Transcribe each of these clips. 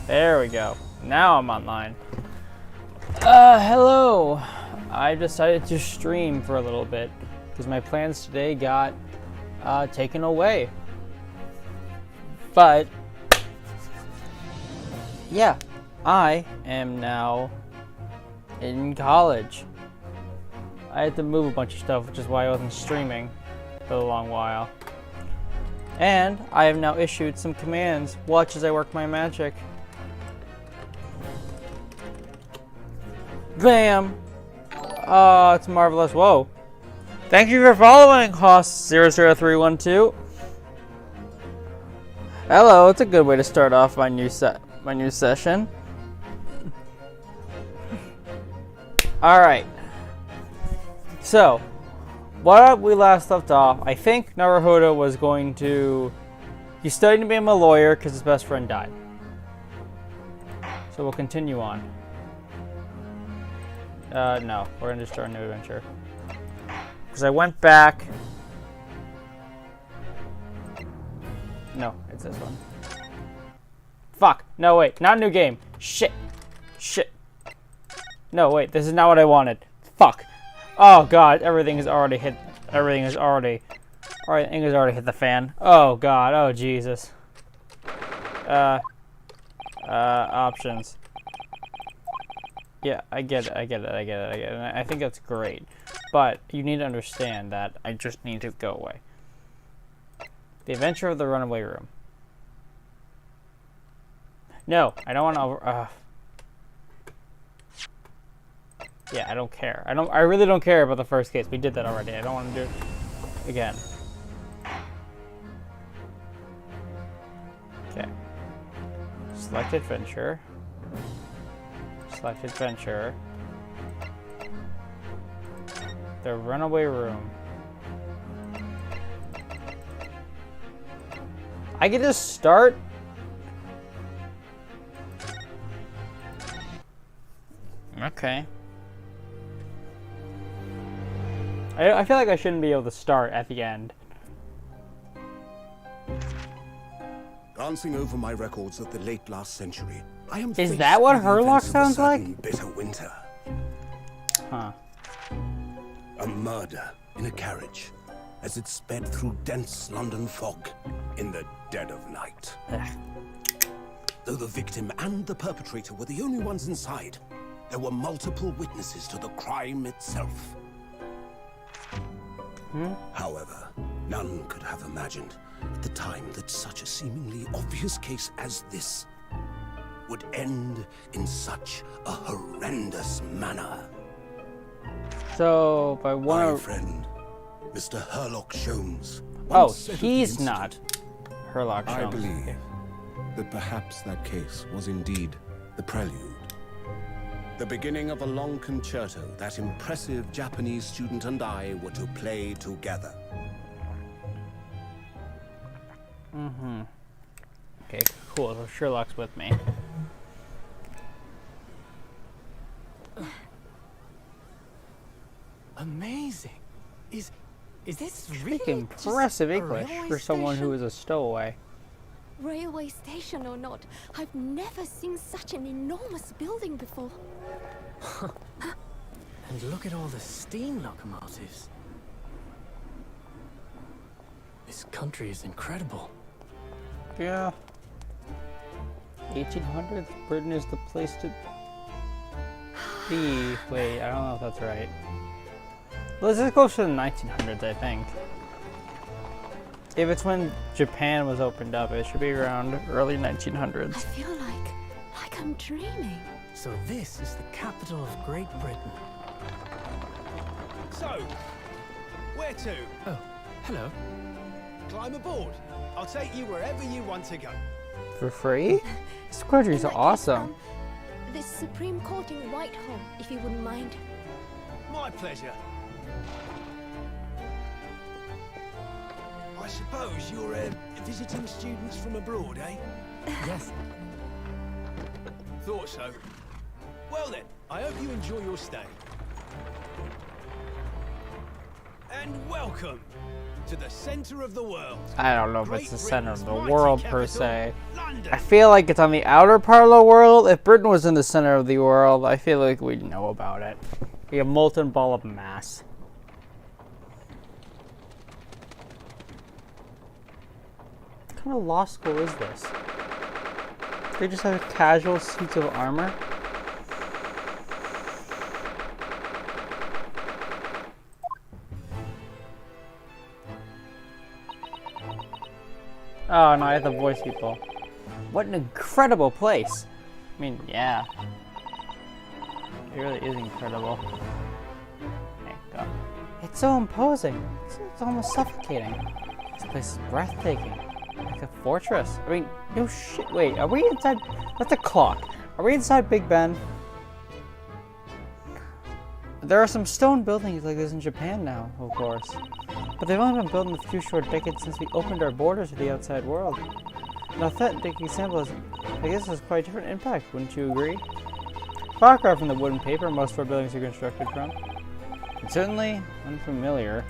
There we go. Now I'm online. Hello. I decided to stream for a little bit because my plans today got taken away. But yeah, I am now in college. I had to move a bunch of stuff, which is why I wasn't streaming for a long while. And I have now issued some commands. Watch as I work my magic. Bam! Oh, it's marvelous. Whoa. Thank you for following, Hoss00312. Hello, it's a good way to start off my new session. Alright. So, what we last left off, I think Naruhudo was going to... He's studying to become a lawyer because his best friend died. So we'll continue on. No, we're gonna just start a new adventure. Because I went back... No, it's this one. Fuck! No, wait, not a new game. Shit! Shit! No, wait, this is not what I wanted. Fuck! Oh god, everything has already hit... Everything has already hit the fan. Oh god, oh Jesus. Options. Yeah, I get it. And I think that's great. But you need to understand that I just need to go away. The Adventure of the Runaway Room. No, I don't want to yeah, I don't care. I really don't care about the first case. We did that already. I don't want to do it again. Okay. Select adventure. Select adventure. The Runaway Room. I can just start. Okay. I feel like I shouldn't be able to start at the end. Glancing over my records of the late last century, I am. Is that what Herlock sounds like? Bitter winter. Huh. A murder in a carriage as it sped through dense London fog in the dead of night. Though the victim and the perpetrator were the only ones inside, there were multiple witnesses to the crime itself. However, none could have imagined at the time that such a seemingly obvious case as this would end in such a horrendous manner. So, by one... My friend, Mr. Herlock Sholmes. Oh, he's not Herlock Sholmes. I believe that perhaps that case was indeed the prelude. The beginning of a long concerto that impressive Japanese student and I were to play together. Okay, cool. So Sherlock's with me. Amazing. Is this really impressive English for someone who is a stowaway? Railway station or not, I've never seen such an enormous building before. And look at all the steam locomotives. This country is incredible. Yeah. 1800s? Britain is the place to be. Wait, I don't know if that's right. Let's just go to the 1900s, I think. If it's when Japan was opened up, it should be around early 1900s. I feel like I'm dreaming. So this is the capital of Great Britain. So, where to? Oh, hello. Climb aboard. I'll take you wherever you want to go. For free? This country is awesome. The Supreme Court in Whitehall, if you wouldn't mind. My pleasure. I suppose you're visiting students from abroad, eh? Yes. Thought so. Well then, I hope you enjoy your stay. And welcome to the center of the world. I don't know if Great it's the center of Britain's the mighty world per capital, se. London. I feel like it's on the outer part of the world. If Britain was in the center of the world, I feel like we'd know about it. Be a molten ball of mass. What kind of law school is this? They just have casual suits of armor? Oh no, I have to voice people. What an incredible place! I mean, yeah. It really is incredible. Okay, go. It's so imposing. It's almost suffocating. This place is breathtaking. Like a fortress. I mean, no shit. Wait, are we inside? That's a clock. Are we inside Big Ben? There are some stone buildings like this in Japan now, of course. But they've only been built in the few short decades since we opened our borders to the outside world. An authentic example is, I guess, has quite a different impact, wouldn't you agree? Far cry from the wooden paper most of our buildings are constructed from. And certainly unfamiliar.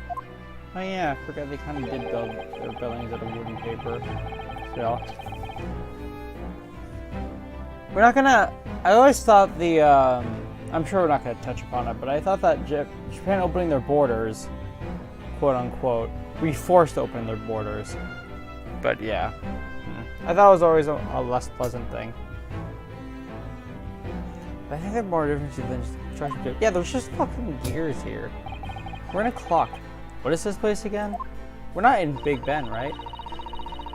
Oh yeah, I forgot they kind of did build their buildings out of wooden paper. So, we're not gonna. I always thought the. I'm sure we're not gonna touch upon it, but I thought that Japan opening their borders, quote unquote, we forced open their borders. But yeah, I thought it was always a less pleasant thing. But I think there are more differences than just trying to do. Yeah, there's just fucking gears here. We're in a clock. What is this place again? We're not in Big Ben, right?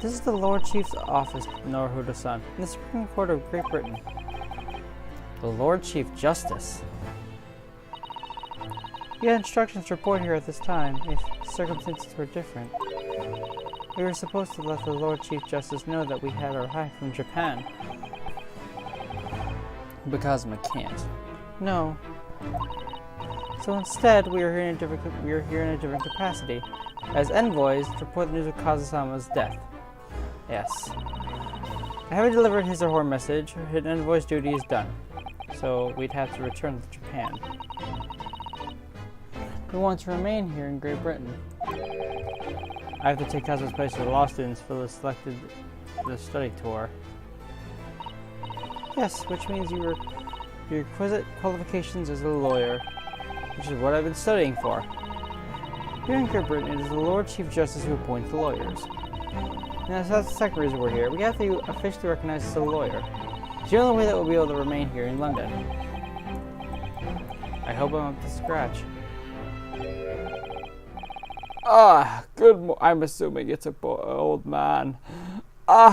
This is the Lord Chief's office, Naruhudo-san, in the Supreme Court of Great Britain. The Lord Chief Justice. We had instructions to report here at this time if circumstances were different. We were supposed to let the Lord Chief Justice know that we had arrived from Japan. But Kazuma can't. No. So instead, we are here in a different capacity, as envoys to report the news of Kazusama's death. Yes. Having delivered his or her message, his envoy's duty is done. So we'd have to return to Japan. We want to remain here in Great Britain. I have to take Kazuma's place with the law students for the study tour. Yes, which means your requisite qualifications as a lawyer, which is what I've been studying for. Here in Great Britain, it is the Lord Chief Justice who appoints the lawyers. Now, so that's the second reason we're here. We have to officially recognize as a lawyer. It's the only way that we'll be able to remain here in London. I hope I'm up to scratch. I'm assuming it's a old man.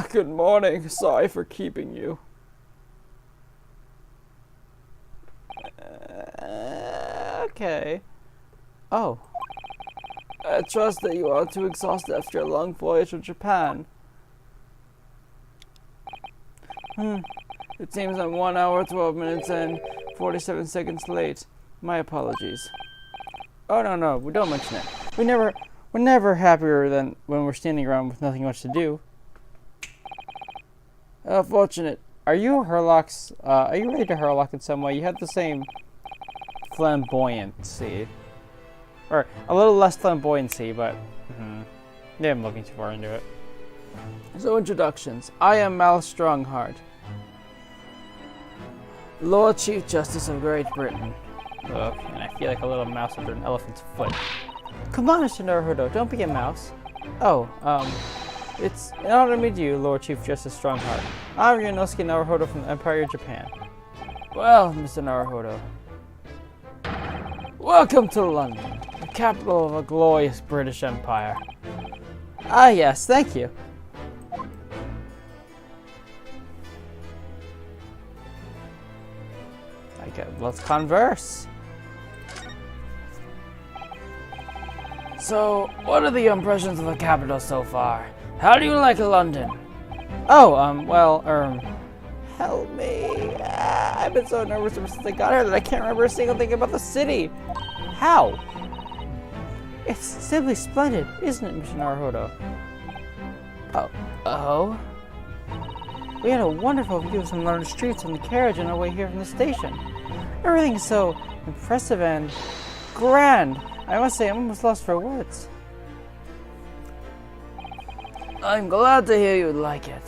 Good morning. Sorry for keeping you. Okay. Oh. I trust that you are too exhausted after a long voyage from Japan. It seems I'm 1 hour, 12 minutes, and 47 seconds late. My apologies. Oh, no, we don't mention it. We're never happier than when we're standing around with nothing much to do. Fortunate. Are you Herlock's, are you ready to Herlock in some way? You have the same flamboyancy. Or a little less flamboyancy, but yeah, I'm looking too far into it. So introductions. I am Mal Strongheart, Lord Chief Justice of Great Britain. Ugh, and I feel like a little mouse under an elephant's foot. Come on, Mr. Naruhudo, don't be a mouse. Oh, it's an honor to meet you, Lord Chief Justice Strongheart. I'm Ryunosuke Naruhudo from the Empire of Japan. Well, Mr. Naruhudo, welcome to London, the capital of a glorious British Empire. Ah, yes, thank you. Okay, let's converse. So, what are the impressions of the capital so far? How do you like London? Oh, help me. I've been so nervous ever since I got here that I can't remember a single thing about the city. How? It's simply splendid, isn't it, Mr. Naruhudo? Oh? We had a wonderful view of some London streets on the carriage on our way here from the station. Everything is so impressive and grand. I must say, I'm almost lost for words. I'm glad to hear you like it.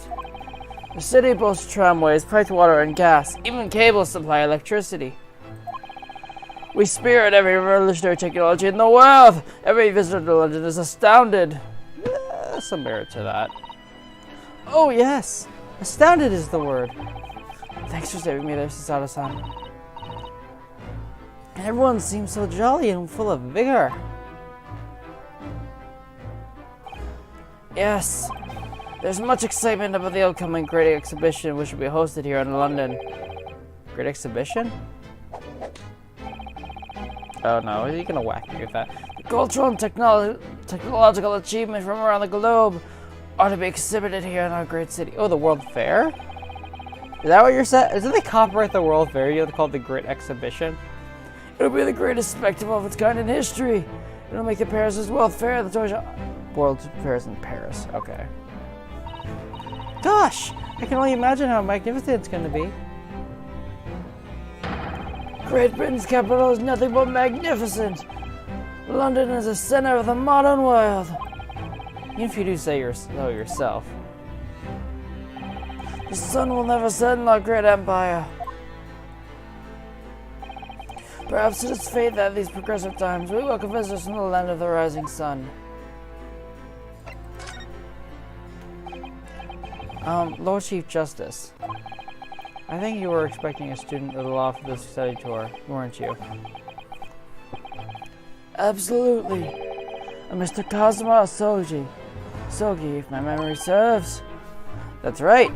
The city boasts tramways, piped water and gas, even cables supply electricity. We spearhead every revolutionary technology in the world. Every visitor to London is astounded. Some merit to that. Oh yes, astounded is the word. Thanks for saving me there, Susato-san. Everyone seems so jolly and full of vigor. Yes, there's much excitement about the upcoming Great Exhibition, which will be hosted here in London. Great Exhibition? Oh no, is he gonna whack me with that? The cultural and technological achievements from around the globe are to be exhibited here in our great city. Oh, the World Fair? Is that what you're saying? Isn't they copyright the World Fair? You have to call it the Great Exhibition? It'll be the greatest spectacle of its kind in history. It'll make the Paris' World Fair the toy shop. World Fairs in Paris. Okay. Gosh, I can only imagine how magnificent it's going to be. Great Britain's capital is nothing but magnificent. London is the center of the modern world. Even if you do say so yourself. The sun will never set in our great empire. Perhaps it is fate that these progressive times we welcome visitors from the land of the rising sun. Lord Chief Justice, I think you were expecting a student of the law for this study tour, weren't you? Absolutely. A Mr. Kazuma Sogi, if my memory serves. That's right.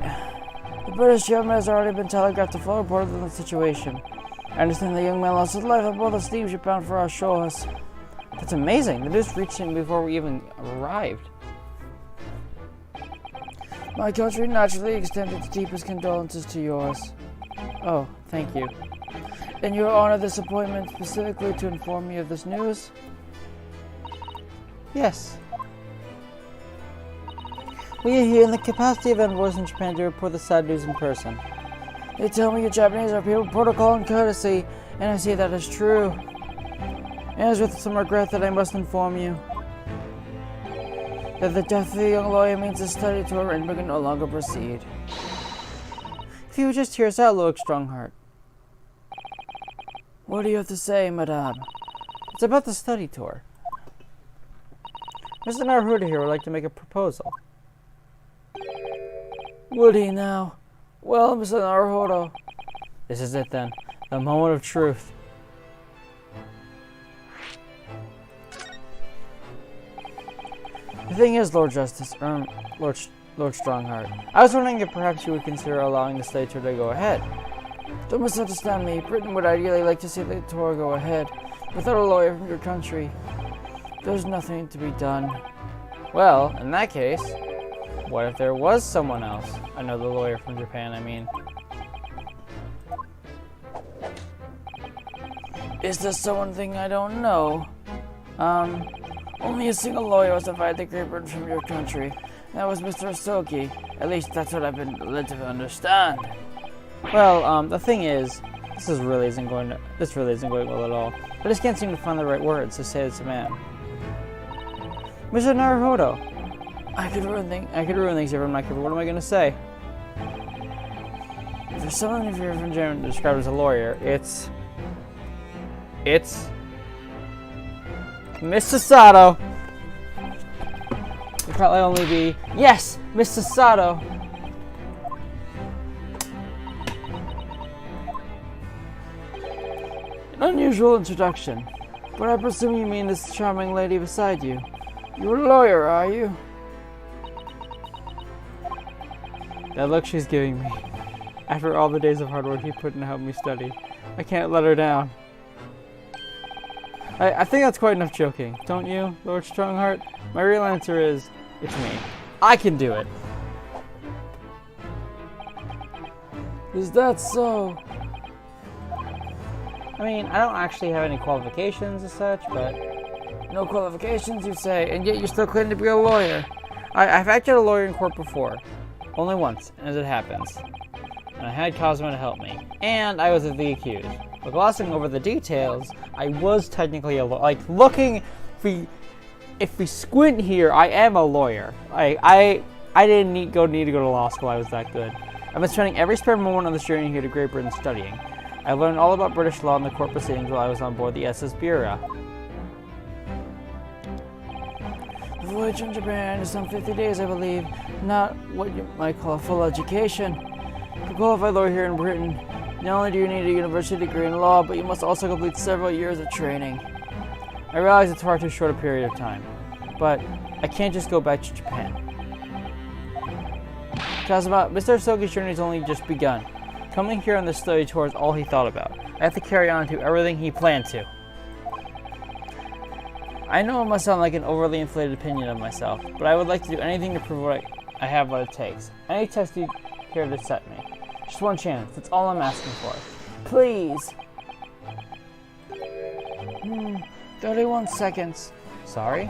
The British government has already been telegraphed a full report on the situation. I understand the young man lost his life on board the steamship bound for our shores. That's amazing. The news reached him before we even arrived. My country naturally extended its deepest condolences to yours. Oh, thank you. In your honor, this appointment specifically to inform me of this news? Yes. We are here in the capacity of envoys in Japan to report the sad news in person. They tell me you Japanese are people of protocol and courtesy, and I see that is true. It is with some regret that I must inform you that the death of the young lawyer means the study tour and we can no longer proceed. If you would just hear us out, Lord Strongheart. What do you have to say, madame? It's about the study tour. Mr. Naruhudo here would like to make a proposal. Would he now? Well, Mr. Naruhudo. This is it then. The moment of truth. The thing is, Lord Justice, Lord Strongheart, I was wondering if perhaps you would consider allowing the study tour to go ahead. Don't misunderstand me. Britain would ideally like to see the tour go ahead. Without a lawyer from your country, there's nothing to be done. Well, in that case, what if there was someone else? Another lawyer from Japan, I mean. Is there someone thing I don't know? Only a single lawyer was invited to Great Britain from your country. That was Mr. Asoki. At least that's what I've been led to understand. Well, the thing is, this really isn't going well at all. I just can't seem to find the right words to say this man. Mr. Naruhudo, I could ruin things if I'm not careful. What am I gonna say? If there's someone if you're from German described as a lawyer, it's Mr. Sato. It'd probably only be yes, Mr. Sato. An unusual introduction, but I presume you mean this charming lady beside you. You're a lawyer, are you? That look she's giving me. After all the days of hard work she put in to help me study, I can't let her down. I think that's quite enough joking, don't you, Lord Strongheart? My real answer is, it's me. I can do it. Is that so? I mean, I don't actually have any qualifications as such, but... No qualifications, you say, and yet you still claim to be a lawyer. I've acted a lawyer in court before. Only once, as it happens. And I had Kazuma to help me. And I was the accused. But glossing over the details, I was technically a lawyer. Like, looking for... if we squint here, I am a lawyer. I didn't need to go to law school. I was that good. I've been spending every spare moment on this journey here to Great Britain studying. I learned all about British law and the court proceedings while I was on board the SS Bureau. The voyage from Japan is some 50 days, I believe. Not what you might call a full education. To qualify lawyer here in Britain, not only do you need a university degree in law, but you must also complete several years of training. I realize it's far too short a period of time, but I can't just go back to Japan. Kazuma, Mr. Sogi's journey has only just begun. Coming here on this study tour is all he thought about. I have to carry on to everything he planned to. I know it must sound like an overly inflated opinion of myself, but I would like to do anything to prove I have what it takes. Any test you care to set me. Just one chance, that's all I'm asking for. Please! 31 seconds. Sorry?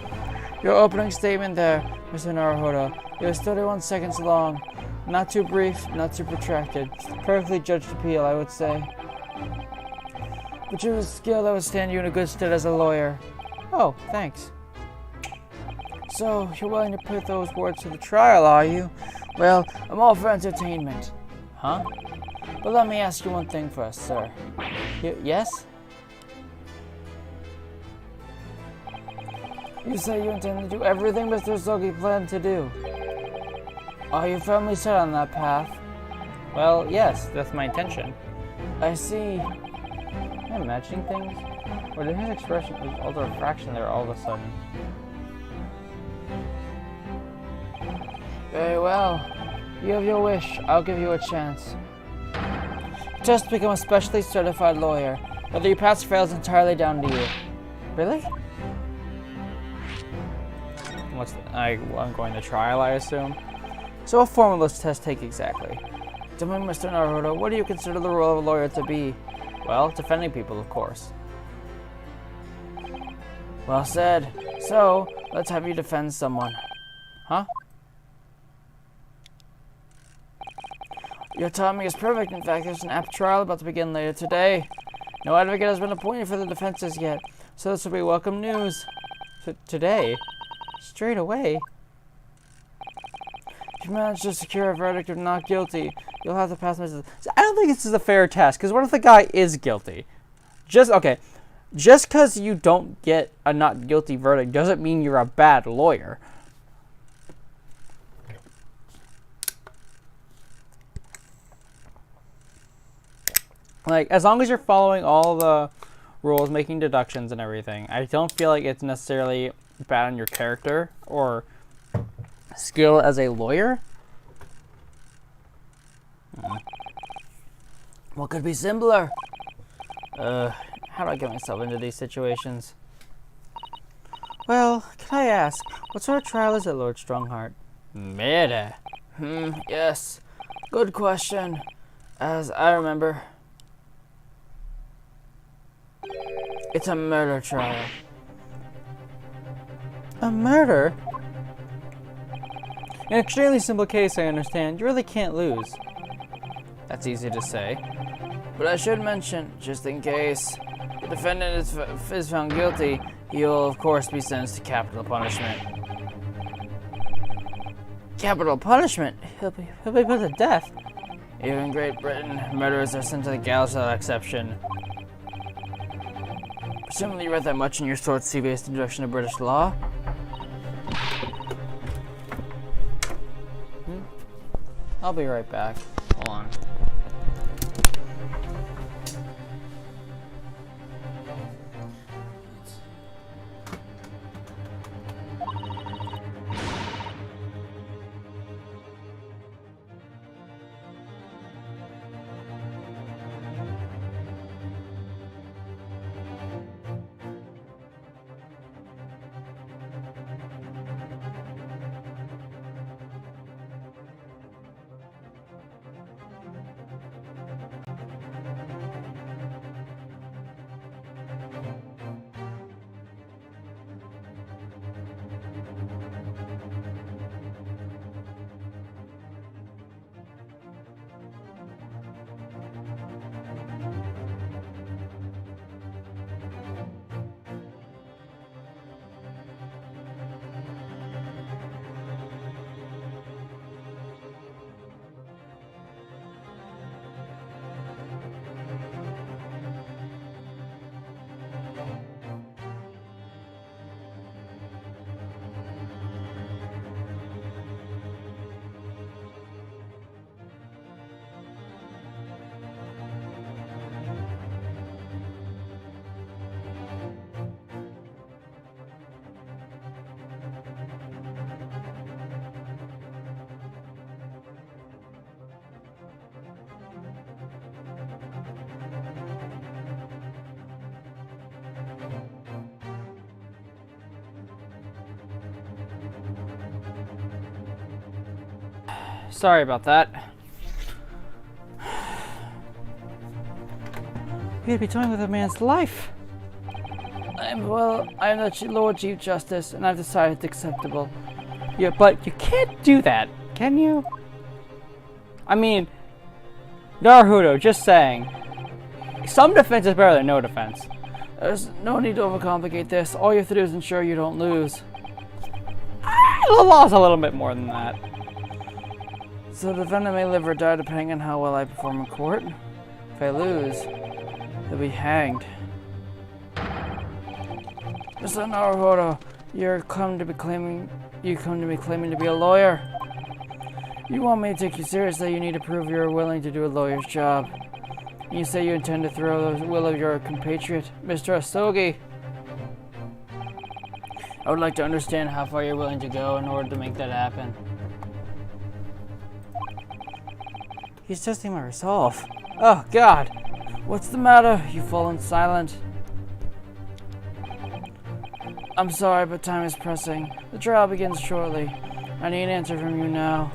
Your opening statement there, Mr. Naruhudo. It was 31 seconds long. Not too brief, not too protracted. Perfectly judged appeal, I would say. But you have a skill that would stand you in a good stead as a lawyer. Oh, thanks. So, you're willing to put those words to the trial, are you? Well, I'm all for entertainment. Huh? But let me ask you one thing first, sir. Yes? You say you intend to do everything Mr. Sogi planned to do. Are you firmly set on that path? Well, yes, that's my intention. I see. Am I imagining things? Or did his expression alter a fraction there all of a sudden? Very well. You have your wish. I'll give you a chance. Just become a specially certified lawyer. Whether you pass or fail is entirely down to you. Really? I'm going to trial, I assume. So what form will this test take exactly? Tell me, Mr. Naruhudo, what do you consider the role of a lawyer to be? Well, defending people, of course. Well said. So, let's have you defend someone. Huh? Your timing is perfect. In fact, there's an apt trial about to begin later today. No advocate has been appointed for the defenses yet, so this will be welcome news. Today? Straight away? If you manage to secure a verdict of not guilty, you'll have to pass my... I don't think this is a fair test, because what if the guy is guilty? Just because you don't get a not guilty verdict doesn't mean you're a bad lawyer. Like, as long as you're following all the rules, making deductions and everything, I don't feel like it's necessarily bad on your character or skill as a lawyer. What could be simpler? How do I get myself into these situations? Well, can I ask, what sort of trial is it, Lord Strongheart? Murder. Yes. Good question. As I remember, it's a murder trial. A murder? An extremely simple case, I understand. You really can't lose. That's easy to say. But I should mention, just in case, the defendant is found guilty, he will, of course, be sentenced to capital punishment. Capital punishment? He'll be put to death. Even in Great Britain, murderers are sent to the gallows without exception. Presumably you read that much in your short C-based introduction to British law. I'll be right back. Hold on. Sorry about that. You'd be toying with a man's life. I am the Lord Chief Justice, and I've decided it's acceptable. Yeah, but you can't do that, can you? I mean, Naruhudo, just saying. Some defense is better than no defense. There's no need to overcomplicate this. All you have to do is ensure you don't lose. The law's a little bit more than that. So the defendant may live or die depending on how well I perform in court. If I lose, he'll be hanged. Mr. Naruhudo, you come to me claiming to be a lawyer. You want me to take you seriously, you need to prove you're willing to do a lawyer's job. You say you intend to throw the will of your compatriot, Mr. Asogi. I would like to understand how far you're willing to go in order to make that happen. He's testing my resolve. Oh, God. What's the matter? You've fallen silent. I'm sorry, but time is pressing. The trial begins shortly. I need an answer from you now.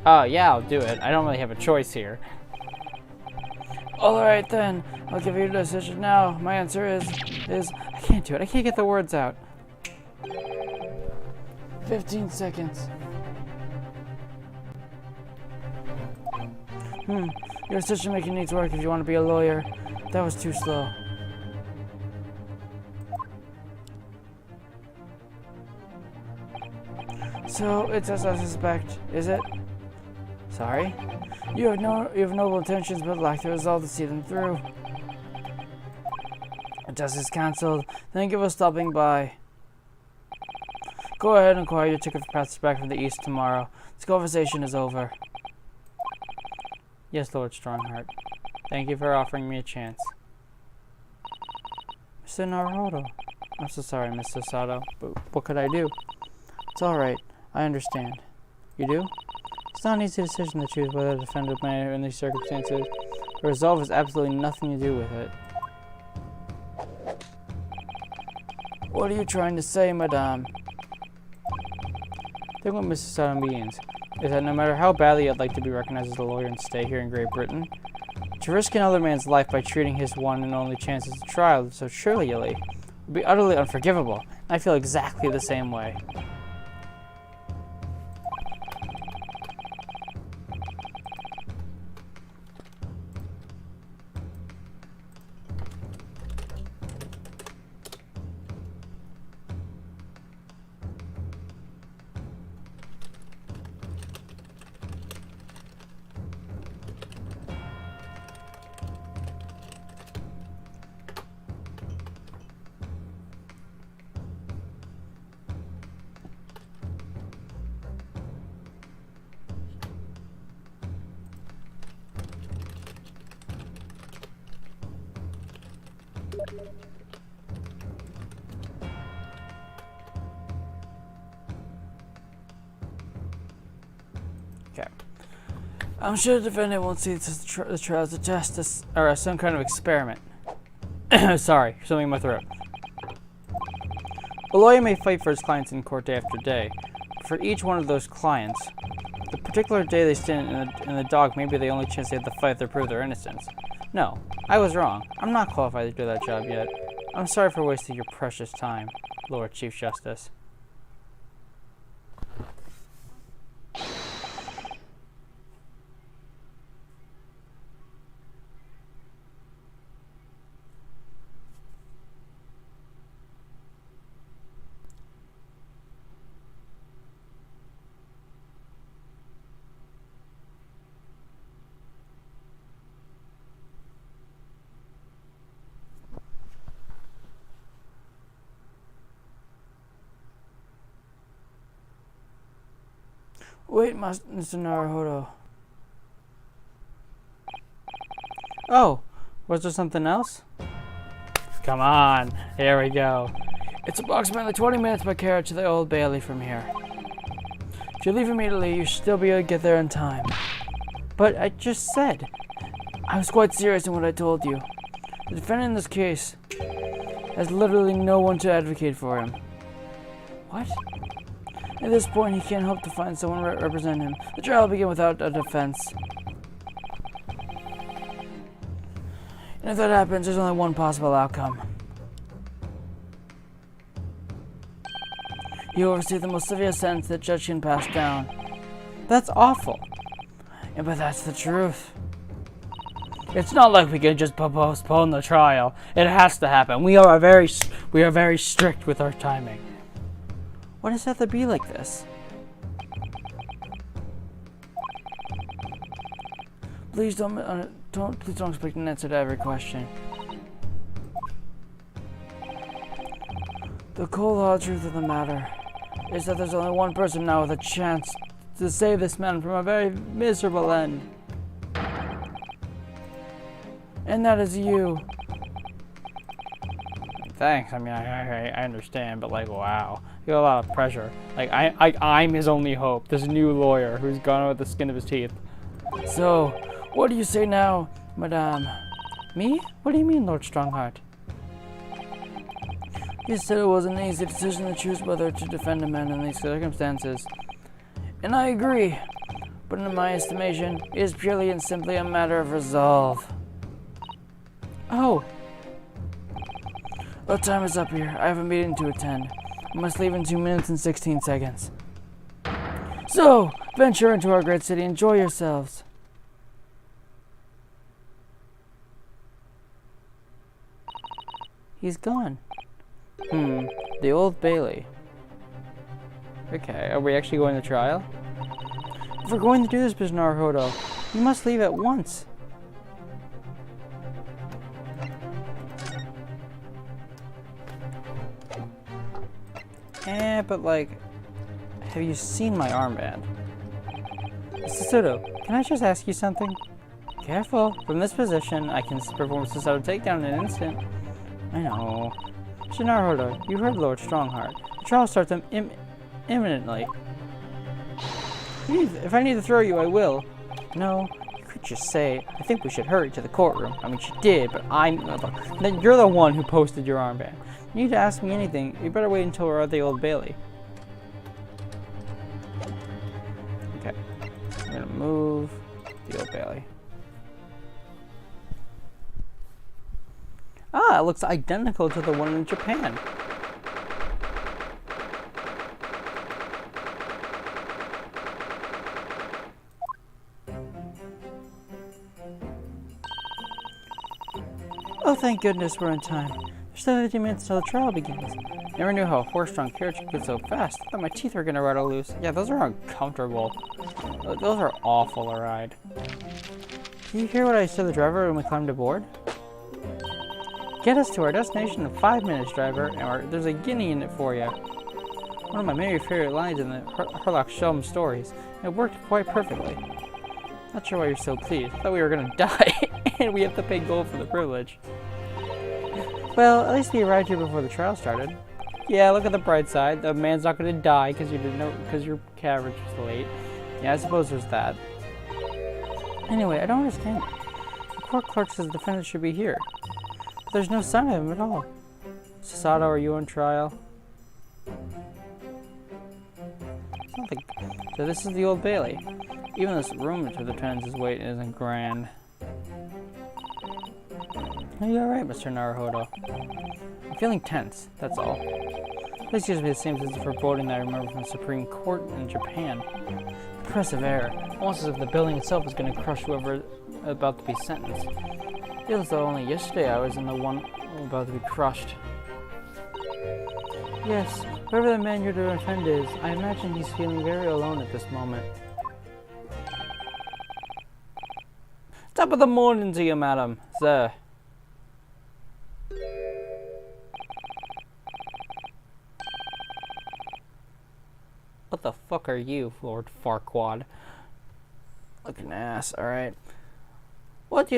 Oh, yeah, I'll do it. I don't really have a choice here. Alright then, I'll give you a decision now. My answer is, I can't do it. I can't get the words out. 15 seconds. Your decision making needs work if you want to be a lawyer. That was too slow. So, it's as I suspect, is it? Sorry? You have noble intentions, but lack the resolve to see them through. Justice cancelled. Thank you for stopping by. Go ahead and acquire your ticket for passage back from the east tomorrow. This conversation is over. Yes, Lord Strongheart. Thank you for offering me a chance. Mr. Naruhodo. I'm so sorry, Mr. Sato, but what could I do? It's alright. I understand. You do? It's not an easy decision to choose whether to defend a man in these circumstances. The resolve has absolutely nothing to do with it. What are you trying to say, madame? I think what Mr. Sato means is that no matter how badly I'd like to be recognized as a lawyer and stay here in Great Britain, to risk another man's life by treating his one and only chance as a trial so trivially would be utterly unforgivable. I feel exactly the same way. Okay. I'm sure the defendant won't see the trial as a test or as some kind of experiment. Sorry, something in my throat. A lawyer may fight for his clients in court day after day. For each one of those clients, the particular day they stand in the dock may be the only chance they have to fight to prove their innocence. No, I was wrong. I'm not qualified to do that job yet. I'm sorry for wasting your precious time, Lord Chief Justice. Wait, Mr. Naruhudo. Oh, was there something else? come on. Here we go. It's approximately 20 minutes by carriage to the Old Bailey from here. If you leave immediately, you should still be able to get there in time. But I just said, I was quite serious in what I told you. The defendant in this case has literally no one to advocate for him. What? At this point, he can't hope to find someone to represent him. The trial will begin without a defense. And if that happens, there's only one possible outcome. You will receive the most severe sentence that judge can pass down. That's awful. But that's the truth. It's not like we can just postpone the trial. It has to happen. We are very strict with our timing. Why does it have to be like this? Please don't expect an answer to every question. The cold hard truth of the matter is that there's only one person now with a chance to save this man from a very miserable end. And that is you. Thanks. I mean, I understand, but like, wow, you got a lot of pressure. Like, I'm his only hope. This new lawyer who's gone with the skin of his teeth. So, what do you say now, Madame? Me? What do you mean, Lord Strongheart? You said it was an easy decision to choose whether to defend a man in these circumstances. And I agree. But in my estimation, it is purely and simply a matter of resolve. Oh. Well, time is up here. I have a meeting to attend. I must leave in 2 minutes and 16 seconds. So, venture into our great city. Enjoy yourselves. He's gone. The Old Bailey. Okay, are we actually going to trial? If we're going to do this, Mr. Naruhudo, you must leave at once. But like, have you seen my armband? Susudo, can I just ask you something? Careful, from this position, I can perform Susudo takedown in an instant. I know. Mr. Naruhudo, you heard Lord Strongheart. The trial starts imminently. If I need to throw you, I will. No, you could just say, I think we should hurry to the courtroom. I mean, she did, but you're the one who posted your armband. You need to ask me anything, you better wait until we're at the Old Bailey. Okay, I'm gonna move the Old Bailey. Ah, it looks identical to the one in Japan. Oh, thank goodness we're in time. There's still 15 minutes until the trial begins. Never knew how a horse-drawn carriage could get so fast. I thought my teeth were gonna rattle loose. Yeah, those are uncomfortable. Those are awful to ride. Did you hear what I said to the driver when we climbed aboard? Get us to our destination in 5 minutes, driver, and there's a guinea in it for you. One of my many favorite lines in the Herlock Sholmes stories. It worked quite perfectly. Not sure why you're so pleased. I thought we were gonna die, and we have to pay gold for the privilege. Well, at least we arrived here before the trial started. Yeah, look at the bright side. The man's not gonna die because you didn't know because your carriage was late. Yeah, I suppose there's that. Anyway, I don't understand. The court clerk says the defendant should be here. But there's no sign of him at all. Sasato, are you on trial? So this is the Old Bailey. Even this room to the defendant's weight isn't grand. Are you alright, Mr. Naruhudo? I'm feeling tense, that's all. This gives me the same sense of foreboding that I remember from the Supreme Court in Japan. Oppressive air, almost as if the building itself is going to crush whoever is about to be sentenced. It feels as though only yesterday I was in the one about to be crushed. Yes, whoever the man you're to defend is, I imagine he's feeling very alone at this moment. Top of the morning to you, madam, sir. What the fuck are you, Lord Farquaad? Looking ass, alright. What are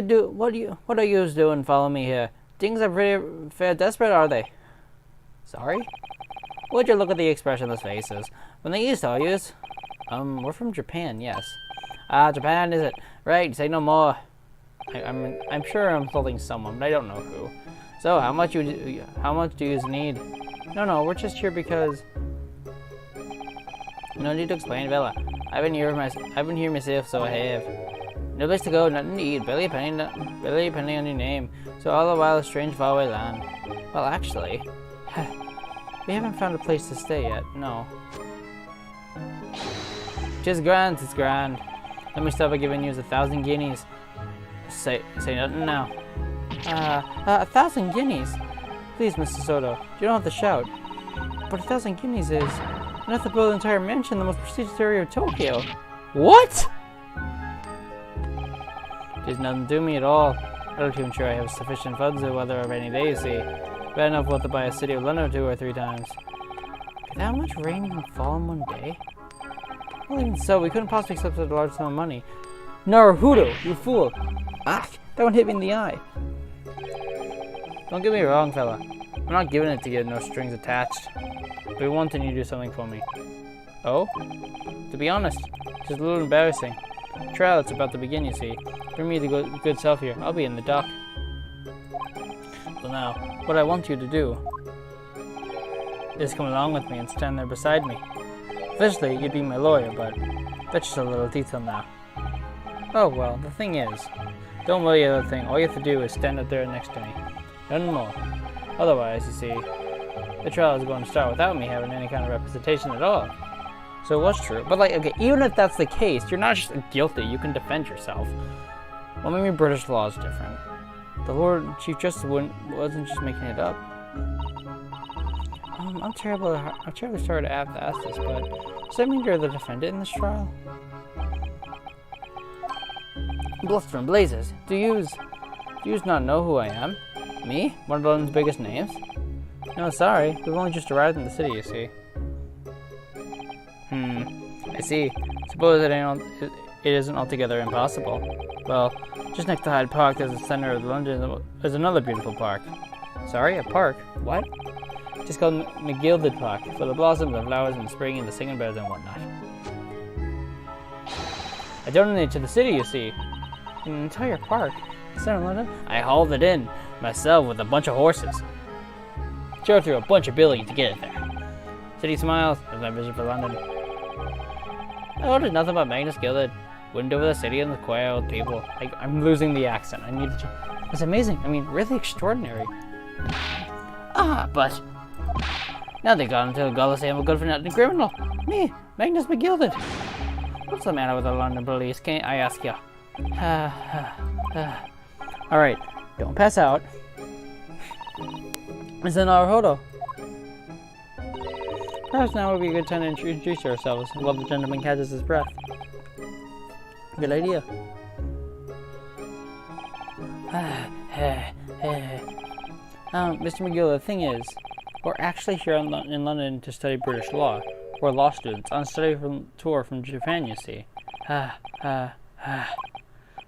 you doing? Follow me here. things are pretty fair desperate, are they? Sorry? Would you look at the expressionless faces? When they used to use, we're from Japan, yes. Japan, is it? Right, say no more. I'm sure I'm insulting someone, but I don't know who. So, how much do you need? No, we're just here because... No need to explain, Bella. I've been here myself, so I have. No place to go, nothing to eat, barely a penny on your name. So all the while a strange faraway land. Well, actually, we haven't found a place to stay yet, no. Just grand, it's grand. Let me start by giving you 1,000 guineas. Say nothing now. 1,000 guineas? Please, Mr. Soto, you don't have to shout. But 1,000 guineas is enough to build an entire mansion in the most prestigious area of Tokyo. What? There's nothing to me at all. I'm not even sure I have sufficient funds to weather a rainy day, you see. Bad enough wealth to buy a city of London 2 or 3 times. Could that much rain even fall in one day? Well, even so, we couldn't possibly accept such a large sum of money. Naruhudo, you fool! Ah, that one hit me in the eye. Don't get me wrong, fella. I'm not giving it to you, no strings attached. But I want you to do something for me. Oh? To be honest, it's just a little embarrassing. The trial that's about to begin, you see. Bring me the good self here. I'll be in the dock. So now, what I want you to do is come along with me and stand there beside me. Officially, you'd be my lawyer, but that's just a little detail now. Oh, well, the thing is, don't worry about the thing. All you have to do is stand up there next to me. None more. Otherwise, you see, the trial is going to start without me having any kind of representation at all. So what's true? But like, okay, even if that's the case, you're not just guilty. You can defend yourself. Well, maybe British law is different. The Lord Chief Justice wasn't just making it up. I'm terribly sorry to have to ask this, but does that mean you're the defendant in this trial? Bluster and blazes. Do you not know who I am? Me? One of London's biggest names? No, sorry. We've only just arrived in the city, you see. I see. Suppose it isn't altogether impossible. Well, just next to Hyde Park, there's the center of London, there's another beautiful park. Sorry, a park? What? It's called Gilded Park, for the blossoms and flowers in the spring and the singing birds and whatnot. I donated to the city, you see. An entire park. Center of London? I hauled it in, myself, with a bunch of horses. Drove through a bunch of buildings to get it there. City smiles, that's my vision for London. I ordered nothing but Magnus Gilded. Went over the city and the square with people. I'm losing the accent. I need to. It's amazing. I mean, really extraordinary. But now they got into a gullible say I'm a good for nothing criminal. Me, Magnus McGilded. What's the matter with the London police? Can't I ask you? All right, don't pass out. It's an Naruhudo. Perhaps now would be a good time to introduce ourselves while the gentleman catches his breath. Good idea. Mr. McGill, the thing is, we're actually here in London to study British law. We're law students on a study tour from Japan, you see.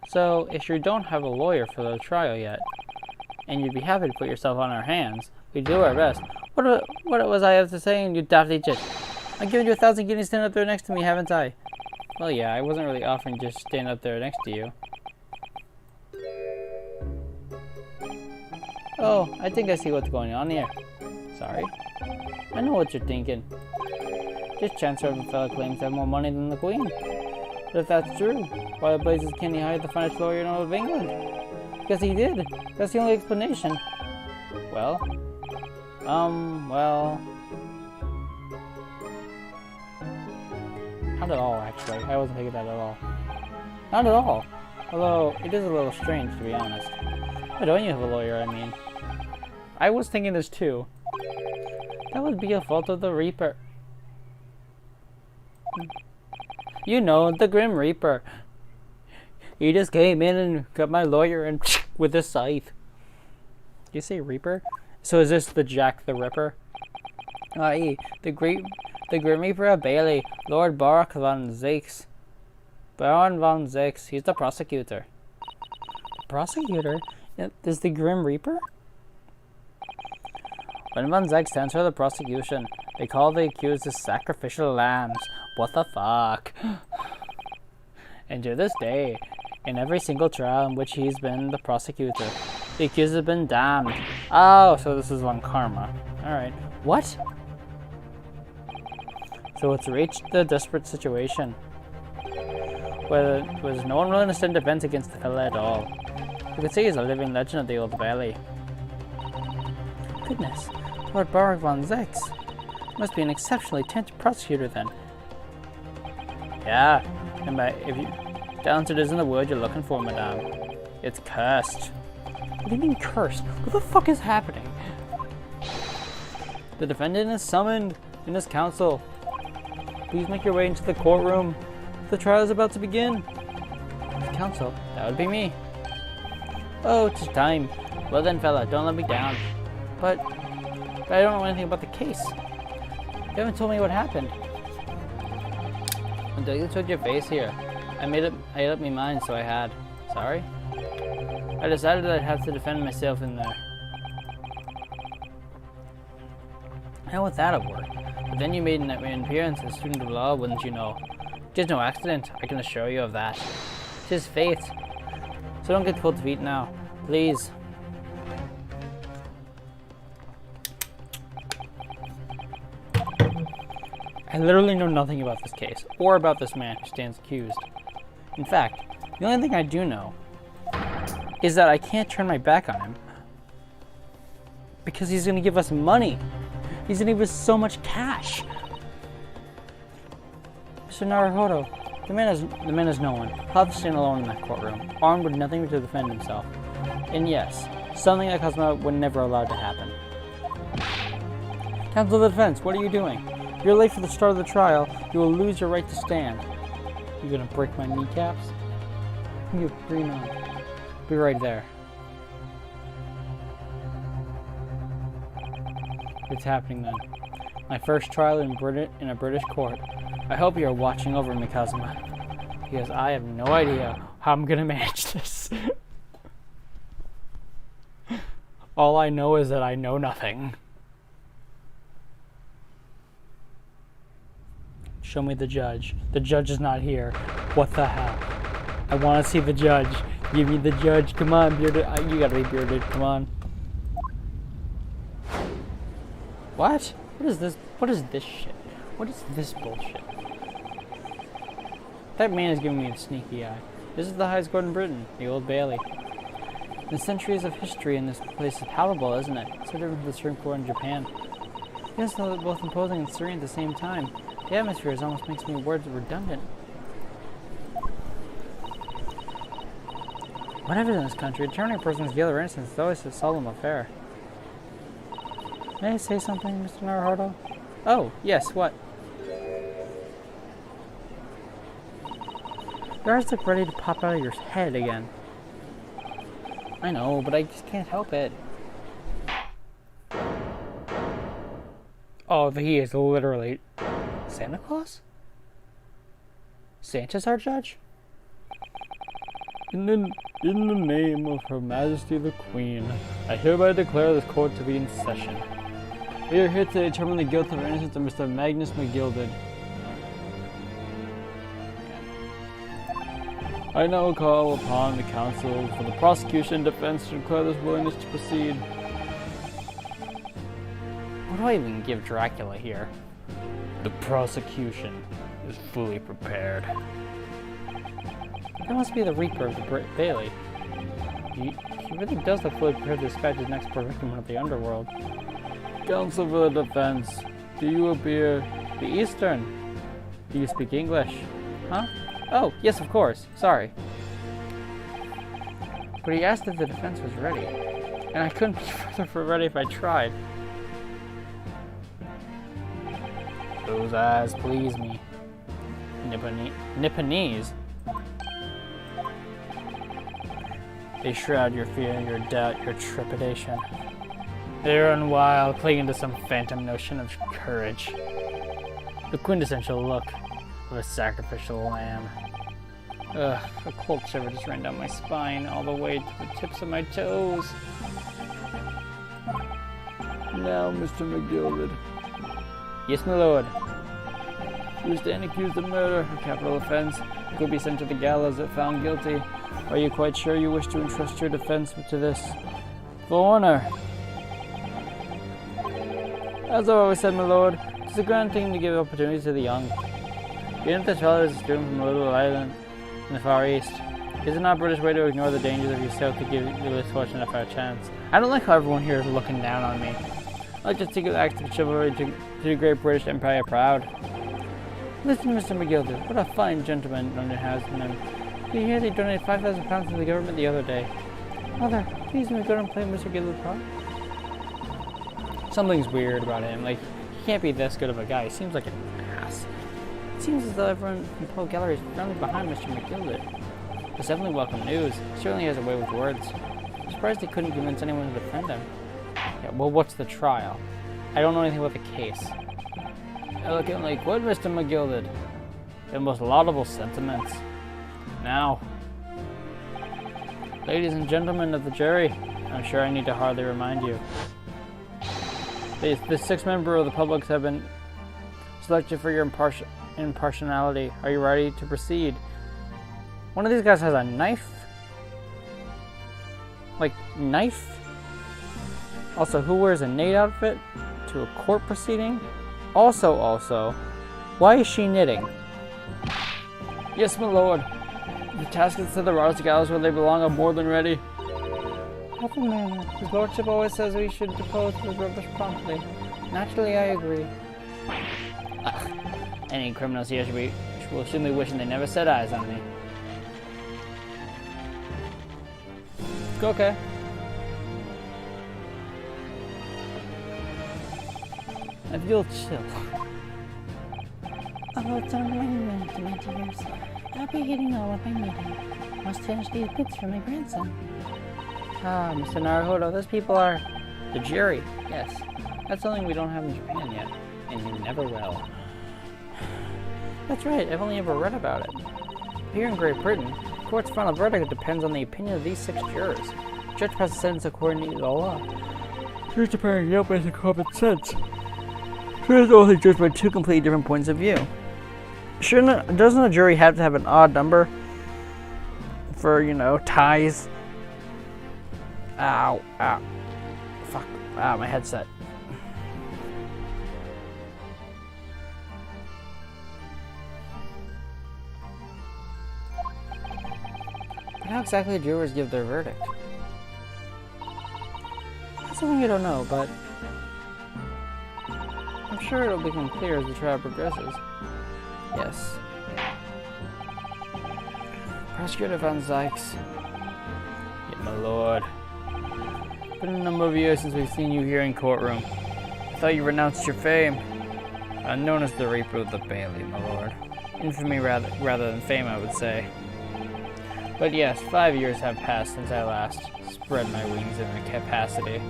So, if you don't have a lawyer for the trial yet, and you'd be happy to put yourself on our hands, we do our best. What was I have to say, you daft idiot? I'm giving you 1,000 guineas stand up there next to me, haven't I? Well, yeah, I wasn't really offering just stand up there next to you. Oh, I think I see what's going on here. Sorry. I know what you're thinking. This Chancellor of the fellow claims to have more money than the Queen. But if that's true, why the blazes can he hire the finest lawyer in all of England? Because he did. That's the only explanation. Well. Not at all, actually. I wasn't thinking that at all. Not at all. Although, it is a little strange, to be honest. Why don't you have a lawyer, I mean? I was thinking this too. That would be a fault of the Reaper. You know, the Grim Reaper. He just came in and got my lawyer and with a scythe. Did you say Reaper? So is this the Jack the Ripper? I.e., the Grim Reaper of Bailey, Lord Barak von Zeix. Baron von Zeix, he's the prosecutor. The prosecutor? Is the Grim Reaper? When Von Zeg stands for the prosecution, they call the accused as sacrificial lambs. What the fuck? And to this day, in every single trial in which he's been the prosecutor, the accused has been damned. Oh, so this is on karma. Alright. What? So it's reached the desperate situation where there was no one willing to stand defense against the fella at all. You could say he's a living legend of the Old Valley. Goodness, Lord Barak von Zex must be an exceptionally talented prosecutor then. Yeah, and if you talented isn't the word you're looking for, madame. It's cursed. What do you mean cursed? What the fuck is happening? The defendant is summoned in his counsel. Please make your way into the courtroom. The trial is about to begin. Counsel, that would be me. Oh, it's time. Well then, fella, don't let me down. But I don't know anything about the case. You haven't told me what happened. Until you took your face here. I made up my mind, so I had. Sorry? I decided that I'd have to defend myself in there. How would that have worked? But then you made an appearance as a student of law, wouldn't you know? Just no accident, I can assure you of that. Tis fate. So don't get cold feet now, please. I literally know nothing about this case, or about this man who stands accused. In fact, the only thing I do know is that I can't turn my back on him because he's going to give us money. He's going to give us so much cash. Mr. Naruhudo, the man is no one. He'll have to stand alone in that courtroom, armed with nothing to defend himself. And yes, something like Cosmo would never allow to happen. Counsel of the defense, what are you doing? If you're late for the start of the trial, you will lose your right to stand. You gonna break my kneecaps? You bring on. Be right there. It's happening then. My first trial in a British court. I hope you're watching over me, Kazuma, because I have no idea how I'm gonna manage this. All I know is that I know nothing. Show me the judge. The judge is not here. What the hell? I want to see the judge. Give me the judge. Come on, bearded. You gotta be bearded. Come on. What? What is this? What is this shit? What is this bullshit? That man is giving me a sneaky eye. This is the highest court in Britain, the Old Bailey. The centuries of history in this place is palpable, isn't it? So different from the Supreme Court in Japan. Yes, they're both imposing and serene at the same time. The atmosphere almost makes me words redundant. Whatever in this country, determining a person's guilt or innocence is always a solemn affair. May I say something, Mr. Naruhudo? Oh, yes, what? Your eyes look ready to pop out of your head again. I know, but I just can't help it. Oh, he is literally... Santa Claus? Santa's our judge? In the name of Her Majesty the Queen, I hereby declare this court to be in session. We are here to determine the guilt or innocence of Mr. Magnus McGilded. I now call upon the counsel for the prosecution and defense to declare this willingness to proceed. What do I even give Dracula here? The prosecution is fully prepared. That must be the Reaper of the Great Bailey. He really does look fully prepared to dispatch his next poor victim of the underworld. Counsel for the defense, do you appear to be Eastern? Do you speak English? Huh? Oh, yes, of course. Sorry. But he asked if the defense was ready, and I couldn't be further ready if I tried. Those eyes please me. Nipponese? They shroud your fear, your doubt, your trepidation. They run wild, clinging to some phantom notion of courage. The quintessential look of a sacrificial lamb. Ugh, a cold shiver just ran down my spine, all the way to the tips of my toes. Now, Mr. McGilded. Yes, my lord. You stand accused of murder, a capital offense. You could be sent to the gallows if found guilty. Are you quite sure you wish to entrust your defense to this foreigner? As I've always said, my lord, it's a grand thing to give opportunities to the young. Even if the child is a student from a little island in the Far East, is it not a British way to ignore the dangers of yourself to give your less fortunate a fair chance? I don't like how everyone here is looking down on me. I like to take acts of chivalry to the great British Empire proud. Listen, Mr. McGilded, what a fine gentleman London has in him. You hear they donated £5,000 to the government the other day. Mother, please let me go and play Mr. Gilded Park. Something's weird about him. Like, he can't be this good of a guy. He seems like an ass. It seems as though everyone from Poe Gallery is firmly behind Mr. McGilded. It's definitely welcome news. He certainly has a way with words. I'm surprised he couldn't convince anyone to defend him. Yeah, well, what's the trial? I don't know anything about the case. Elegantly quote, Mr. McGilded. The most laudable sentiments. Now, ladies and gentlemen of the jury, I'm sure I need to hardly remind you. The 6 members of the public have been selected for your impartiality. Are you ready to proceed? One of these guys has a knife? Like, knife? Also, who wears a Nate outfit to a court proceeding? Also, why is she knitting? Yes, my lord. The taskets to the Royal Gallows where they belong are more than ready. Nothing, man. His lordship always says we should depose the rubbish promptly. Naturally, I agree. Ugh. Any criminals here will soon be wishing they never set eyes on me. Okay. I feel chill. Although it's only 1 minute to my tears, I'll be getting on with my meeting. Must finish these bits for my grandson. Ah, Mr. Naruhudo, those people are the jury. Yes, that's something we don't have in Japan yet, and you never will. That's right, I've only ever read about it. Here in Great Britain, the court's final verdict depends on the opinion of these 6 jurors. The judge passes sentence according to the law. Jurors apparently Yelp based on common sense. Jurors are only judged by 2 completely different points of view. Doesn't a jury have to have an odd number for, ties? Ow, ow. Fuck. Ow, my headset. How exactly do jurors give their verdict? That's something I don't know, but I'm sure it'll become clear as the trial progresses. Yes. Prosecutor Van Zykes. Yeah, my lord. It's been a number of years since we've seen you here in courtroom. I thought you renounced your fame. Known as the Reaper of the Bailey, my lord. Infamy rather than fame, I would say. But yes, 5 years have passed since I last spread my wings in that capacity.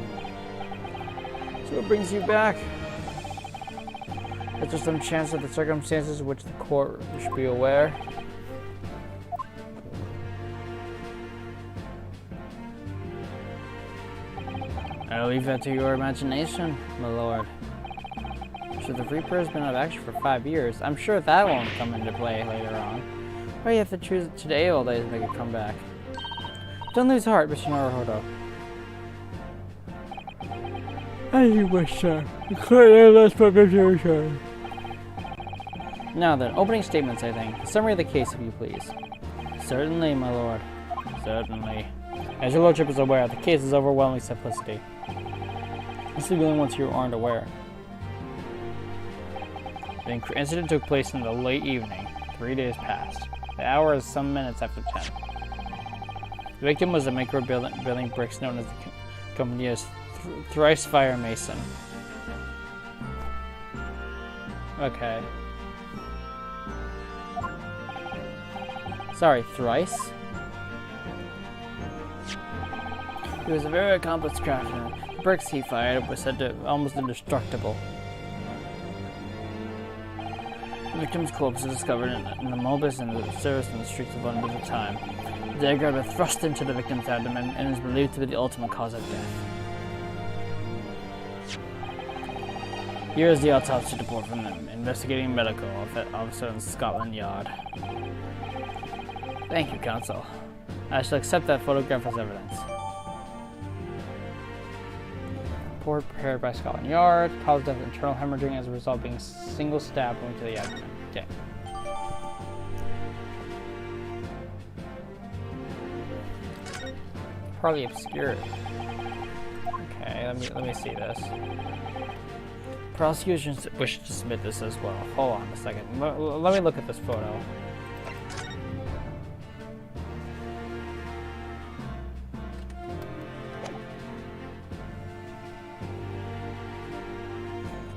So what brings you back? Is there some chance of the circumstances of which the court should be aware? I'll leave that to your imagination, my lord. So the Reaper has been out of action for 5 years. I'm sure that won't come into play later on. Why do you have to choose today all day to make a comeback? Don't lose heart, Mr. Naruhudo. As you wish, sir. Now then, opening statements, I think. Summary of the case, if you please. Certainly, my lord. Certainly. As your lordship is aware, the case is overwhelming simplicity. This is the only ones here who aren't aware. The incident took place in the late evening, 3 days past. The hour is some minutes after 10. The victim was a maker of building bricks known as the company as Thrice Fire Mason. Okay. Sorry, thrice? He was a very accomplished craftsman. The bricks he fired were said to be almost indestructible. The victim's corpse was discovered in the morbus and the service in the streets of London at the time. The dagger had been thrust into the victim's abdomen and is believed to be the ultimate cause of death. Here is the autopsy report from the investigating medical officer in Scotland Yard. Thank you, counsel. I shall accept that photograph as evidence. Report prepared by Scotland Yard. Cause of internal hemorrhaging as a result of being single stab wound to the abdomen. Okay. Partly obscured. Okay, let me see this. Prosecution wishes to submit this as well. Hold on a second. Let me look at this photo.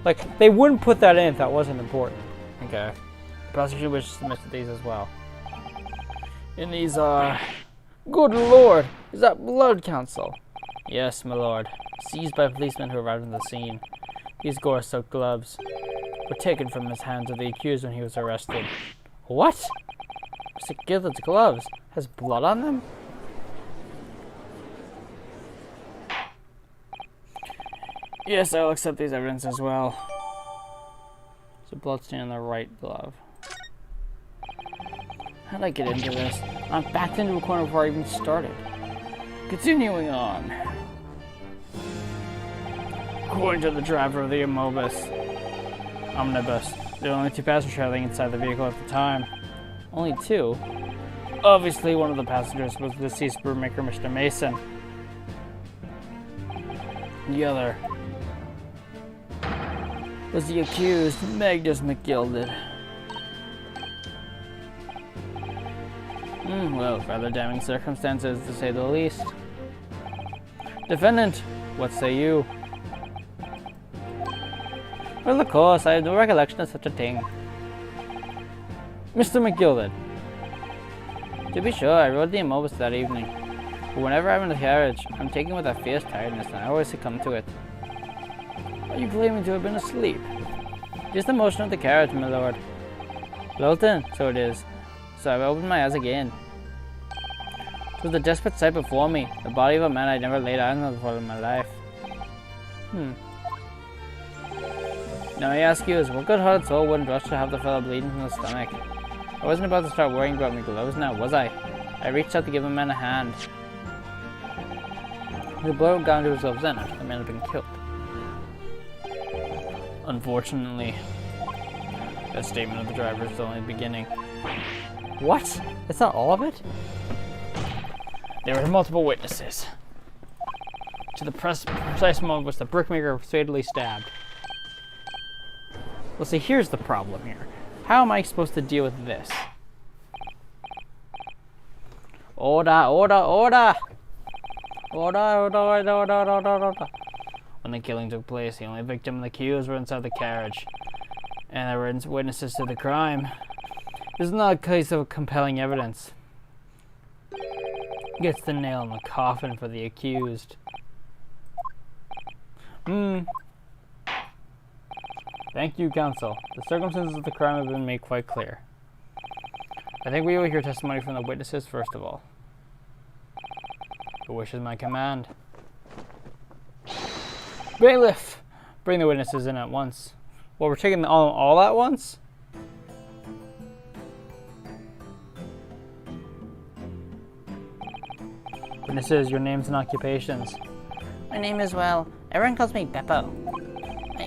Like, they wouldn't put that in if that wasn't important. Okay. Prosecution wishes to submit these as well. And these are... Good lord! Is that blood, counsel? Yes, my lord. Seized by policemen who arrived on the scene. These gore-soaked gloves were taken from his hands of the accused when he was arrested. What? Mr. Gilded's gloves has blood on them? Yes, I'll accept these evidence as well. There's a blood stain on the right glove. How'd I get into this? I'm backed into a corner before I even started. Continuing on. According to the driver of the omnibus, there were only 2 passengers traveling inside the vehicle at the time. Only 2? Obviously, one of the passengers was the deceased brewmaker, Mr. Mason. The other was the accused, Magnus McGilded. Well, rather damning circumstances, to say the least. Defendant, what say you? Well, of course, I have no recollection of such a thing. Mr. McGilded. To be sure, I rode the immobile that evening. But whenever I'm in the carriage, I'm taken with a fierce tiredness, and I always succumb to it. Are you claiming to have been asleep? Just the motion of the carriage, my lord. Lilton, so it is. So I opened my eyes again. It was a desperate sight before me, the body of a man I'd never laid eyes on before in my life. Now I ask you, what good-hearted soul wouldn't rush to have the fellow bleeding from the stomach? I wasn't about to start worrying about my gloves now, was I? I reached out to give the man a hand. The blow had gone to his gloves then, after the man had been killed. Unfortunately, that statement of the driver is only the beginning. What? That's not all of it? There were multiple witnesses to the precise moment which the brickmaker was fatally stabbed. Well, see, here's the problem here. How am I supposed to deal with this? Order, order, order! Order, order, order, order, order, order. When the killing took place, the only victim and the accused were inside the carriage, and there were witnesses to the crime. This is not a case of compelling evidence. Gets the nail in the coffin for the accused. Thank you, counsel. The circumstances of the crime have been made quite clear. I think we will hear testimony from the witnesses first of all. Your wish is my command. Bailiff! Bring the witnesses in at once. Well, we're taking them all at once? Witnesses, your names and occupations. My name is, well, everyone calls me Beppo.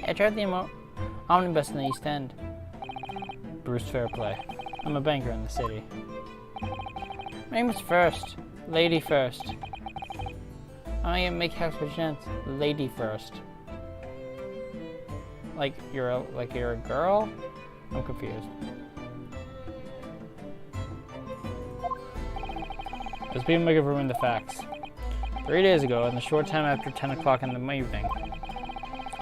I drive the omnibus in the East End. Bruce Fairplay. I'm a banker in the city. My name is First. Lady First. I make house for gents. Lady First. Like you're a girl? I'm confused. Just be making room in the facts. 3 days ago, in the short time after 10 o'clock in the evening,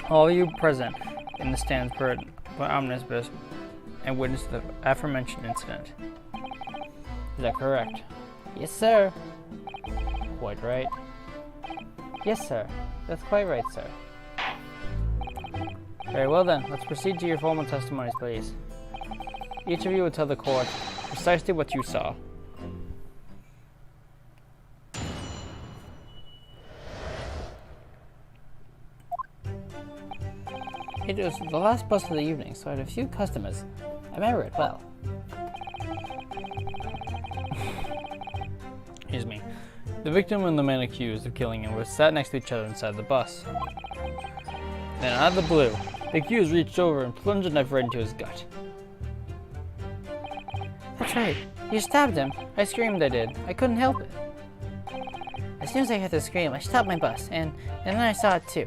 all of you present in the stands for omnibus and witnessed the aforementioned incident. Is that correct? Yes, sir. Quite right. Yes, sir. That's quite right, sir. Very well then, let's proceed to your formal testimonies, please. Each of you will tell the court precisely what you saw. It was the last bus of the evening, so I had a few customers. I remember it well. Excuse me. The victim and the man accused of killing him were sat next to each other inside the bus. Then, out of the blue, the accused reached over and plunged a knife right into his gut. That's right. You stabbed him. I screamed, I did. I couldn't help it. As soon as I heard the scream, I stopped my bus, and then I saw it too.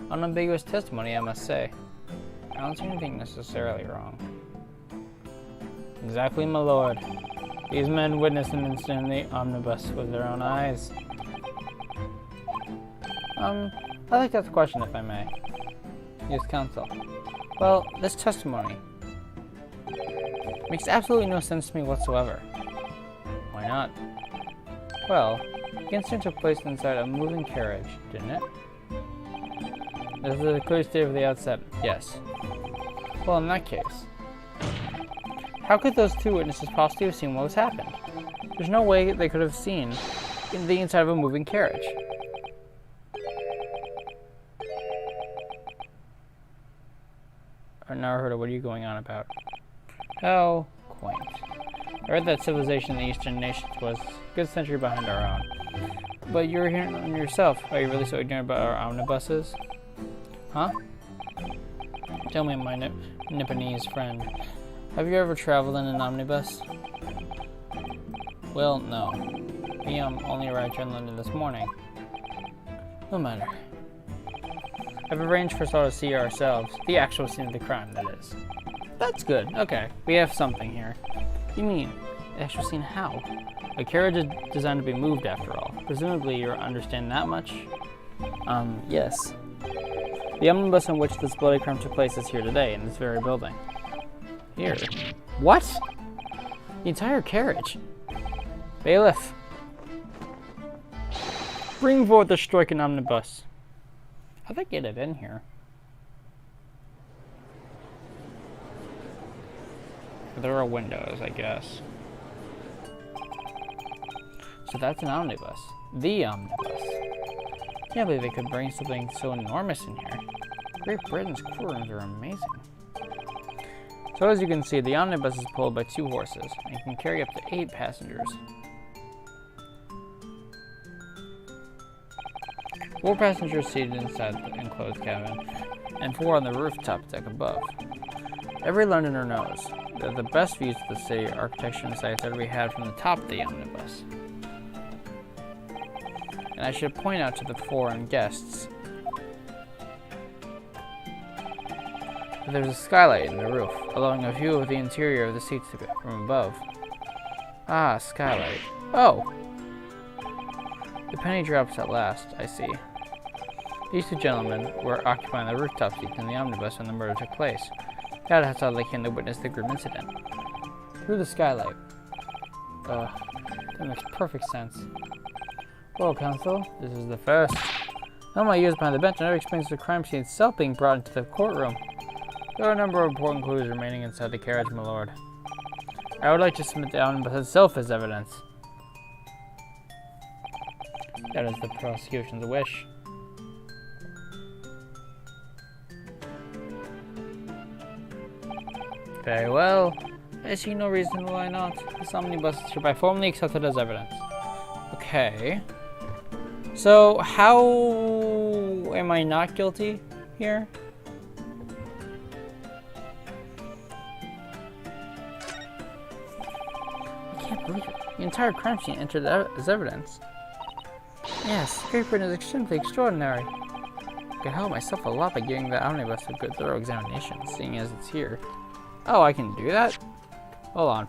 Unambiguous testimony, I must say. I don't see anything necessarily wrong. Exactly, my lord. These men witnessed an incident in the omnibus with their own eyes. I'd like to ask a question, if I may. Yes, counsel. Well, this testimony makes absolutely no sense to me whatsoever. Why not? Well, the incident took place inside a moving carriage, didn't it? This is a clear statement from the outset, yes. Well, in that case, how could those two witnesses possibly have seen what was happened? There's no way they could have seen the inside of a moving carriage. Naruhudo, what are you going on about? How quaint. I read that civilization in the Eastern nations was a good century behind our own. But you're here yourself. Are you really so ignorant about our omnibuses? Huh? Tell me, my Nipponese friend, have you ever traveled in an omnibus? Well, no. We only arrived here in London this morning. No matter. I've arranged for us all to see ourselves. The actual scene of the crime, that is. That's good. Okay. We have something here. You mean, the actual scene how? A carriage is designed to be moved, after all. Presumably you understand that much? Yes. The omnibus in which this bloody crime took place is here today, in this very building. Here. What? The entire carriage? Bailiff! Bring forth the stricken omnibus. How'd they get it in here? There are windows, I guess. So that's an omnibus. The omnibus. Can't believe they could bring something so enormous in here. Great Britain's courtrooms are amazing. So as you can see, the omnibus is pulled by 2 horses and can carry up to 8 passengers. 4 passengers seated inside the enclosed cabin, and 4 on the rooftop deck above. Every Londoner knows that the best views of the city, architecture, and sights are to be had from the top of the omnibus. And I should point out to the foreign guests that there's a skylight in the roof, allowing a view of the interior of the seats from above. Ah, skylight. Oh! The penny drops at last, I see. These 2 gentlemen were occupying the rooftop seats in the omnibus when the murder took place. That's how they came to witness the grim incident. Through the skylight. That makes perfect sense. Well, counsel, this is the first. In all my years behind the bench, I never experienced the crime scene itself being brought into the courtroom. There are a number of important clues remaining inside the carriage, my lord. I would like to submit the omnibus itself as evidence. That is the prosecution's wish. Very well. I see no reason why not. This omnibus is hereby formally accepted as evidence. Okay. So, how am I not guilty here? I can't believe it. The entire crime scene entered as evidence. Yes, Great Britain is extremely extraordinary. I could help myself a lot by giving the omnibus a good thorough examination, seeing as it's here. Oh, I can do that? Hold on.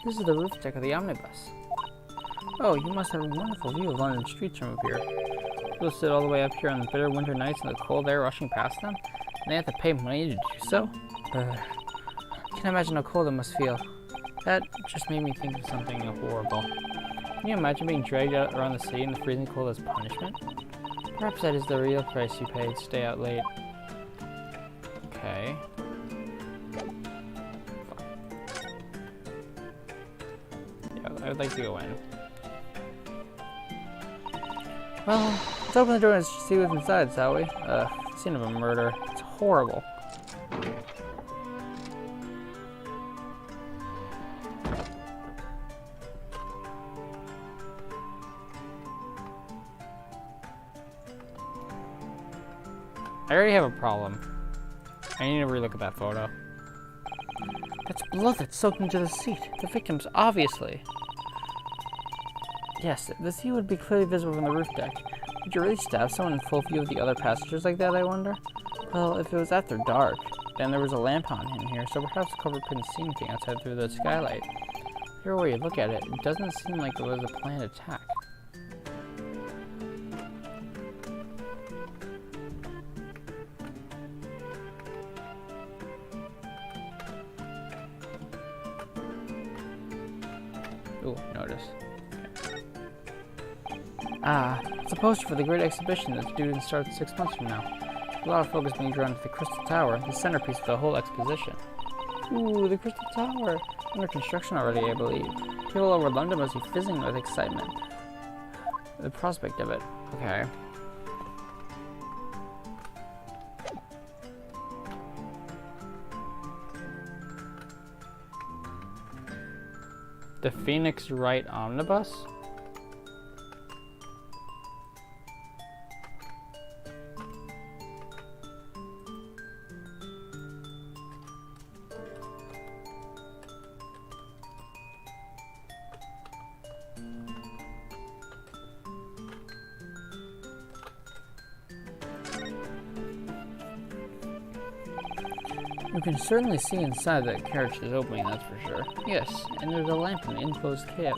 This is the roof deck of the omnibus. Oh, you must have a wonderful view of London streets from up here. You'll sit all the way up here on the bitter winter nights and the cold air rushing past them, and they have to pay money to do so? I can't imagine how cold it must feel. That just made me think of something horrible. Can you imagine being dragged out around the city in the freezing cold as punishment? Perhaps that is the real price you paid to stay out late. Okay. Yeah, I would like to go in. Well, let's open the door and see what's inside, shall we? Scene of a murder. It's horrible. I already have a problem. I need to relook at that photo. That's blood that's soaked into the seat. The victim's obviously. Yes, the seat would be clearly visible from the roof deck. Would you really stab someone in full view of the other passengers like that, I wonder? Well, if it was after dark, then there was a lamp on in here, so perhaps the culprit couldn't see anything outside through the skylight. Either way you look at it, it doesn't seem like it was a planned attack. Ooh, notice. Okay. Ah, it's a poster for the Great Exhibition that's due to start 6 months from now. A lot of focus being drawn to the Crystal Tower, the centerpiece of the whole exposition. Ooh, the Crystal Tower! Under construction already, I believe. People all over London must be fizzing with excitement. The prospect of it. Okay. The Phoenix Wright Omnibus? You can certainly see inside that carriage is opening, that's for sure. Yes, and there's a lamp in the enclosed cabin,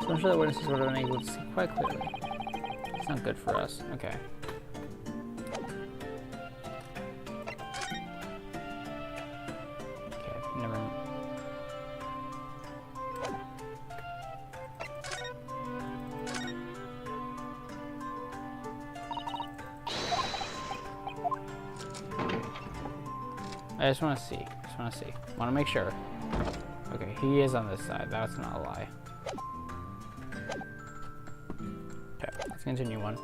so I'm sure the witnesses would have been able to see quite clearly. It's not good for us. Okay. Okay, never mind. I just want to see. Want to make sure. Okay, he is on this side. That's not a lie. Okay, let's continue on.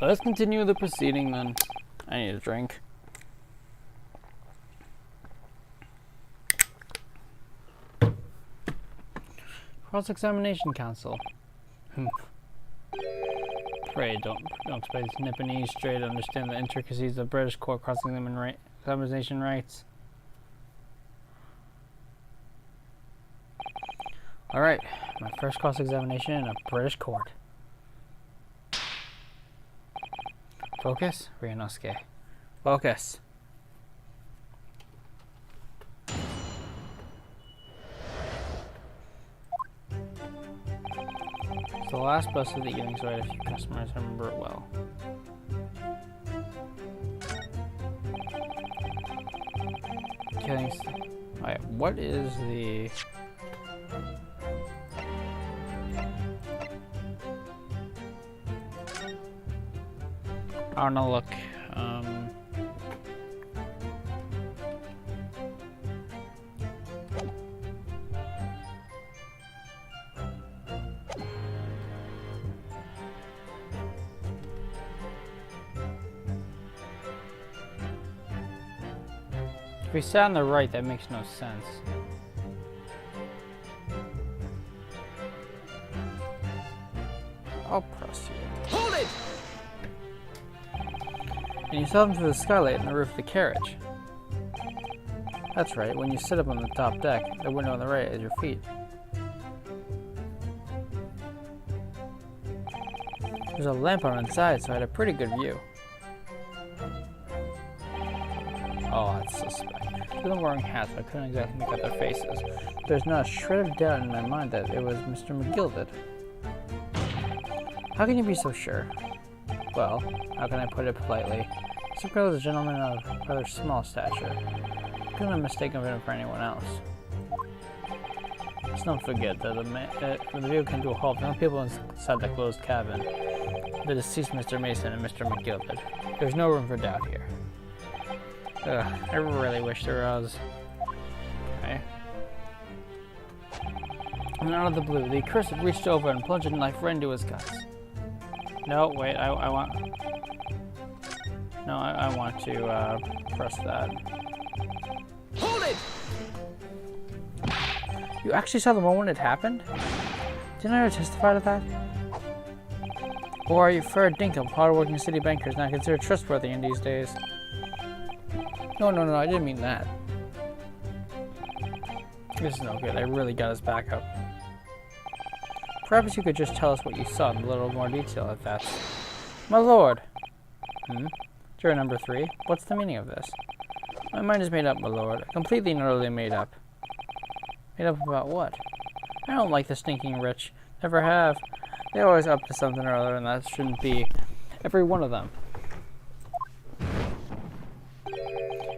Let's continue the proceeding then. I need a drink. Cross-examination counsel. Pray don't expect Nipponese straight to understand the intricacies of British court cross-examination rights. Alright, my first cross-examination in a British court. Focus, Ryunosuke. Focus. It's the last bus of the evening, so I had a few customers. I remember it well. Okay, alright, what is the... I don't know, look. If we sat on the right, that makes no sense. I'll press you. Hold it! And you saw them through the skylight in the roof of the carriage. That's right, when you sit up on the top deck, the window on the right is your feet. There's a lamp on inside, so I had a pretty good view. Oh, that's suspect. They were wearing hats, so I couldn't exactly make out their faces. There's not a shred of doubt in my mind that it was Mr. McGilded. How can you be so sure? Well, how can I put it politely? Mr. McGilded is a gentleman of rather small stature. I couldn't have mistaken him for anyone else. It's don't forget that the vehicle came to a halt. No people inside the closed cabin. The deceased Mr. Mason and Mr. McGilded. There's no room for doubt here. I really wish there was. Okay. And out of the blue, the accursed reached over and plunged a knife right into his guts. No, wait, I want... No, I want to, press that. Hold it! You actually saw the moment it happened? Didn't I testify to that? Or are you Fred Dinkum, hard-working city bankers not considered trustworthy in these days? No, I didn't mean that. This is no good. I really got his back up. Perhaps you could just tell us what you saw in a little more detail if that's... My lord! Juror number 3, what's the meaning of this? My mind is made up, my lord. Completely and utterly made up. Made up about what? I don't like the stinking rich. Never have. They're always up to something or other, and that shouldn't be every one of them.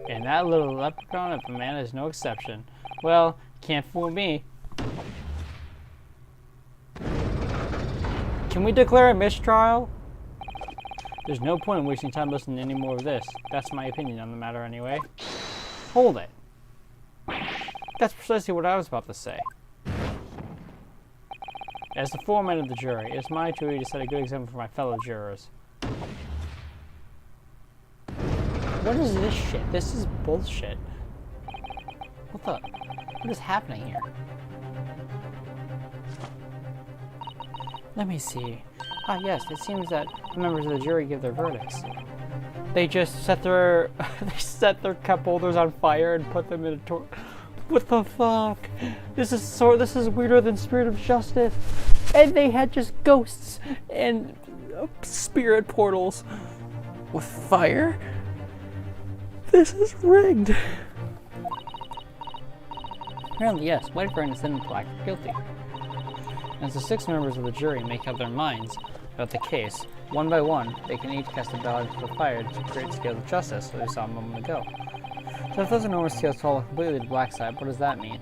And that little leprechaun of a man is no exception. Well, can't fool me. Can we declare a mistrial? There's no point in wasting time listening to any more of this. That's my opinion on the matter anyway. Hold it. That's precisely what I was about to say. As the foreman of the jury, it's my duty to set a good example for my fellow jurors. What is this shit? This is bullshit. What is happening here? Let me see. Ah, yes, it seems that the members of the jury give their verdicts. They just set their cup holders on fire and put them in a What the fuck? This is weirder than Spirit of Justice. And they had just ghosts and spirit portals with fire. This is rigged. Apparently, yes, white for innocent and black for guilty. As the 6 members of the jury make up their minds about the case, one by one, they can each cast a ballot into the fire to create scales of justice, as we saw a moment ago. So if those enormous scales fall completely to the black side, what does that mean?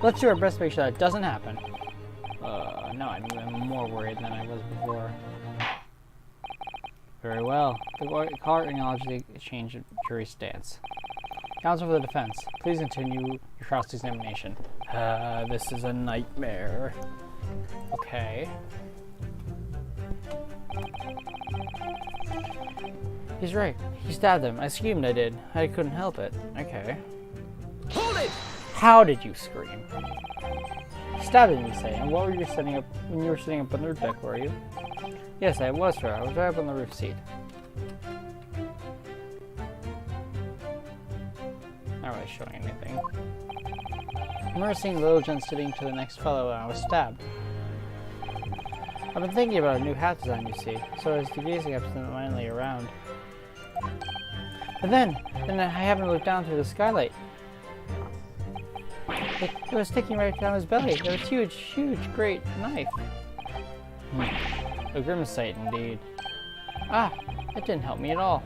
Let's do our best to make sure that doesn't happen. No, I'm more worried than I was before. Very well. The court acknowledged the change of jury stance. Counsel for the defense, please continue your cross-examination. This is a nightmare. Okay. He's right. He stabbed him. I screamed, I did. I couldn't help it. Okay. Hold it! How did you scream? Stabbed him, you say. And what were you setting up when you were sitting up on the deck, were you? Yes, I was, sir. I was right up on the roof seat. Not really showing anything. I remember seeing the little gent sitting to the next fellow and I was stabbed. I've been thinking about a new hat design, you see, so I was gazing absentmindedly around. But then I happened to look down through the skylight. It was sticking right down his belly. It was huge, great knife. A grim sight indeed. Ah, it didn't help me at all.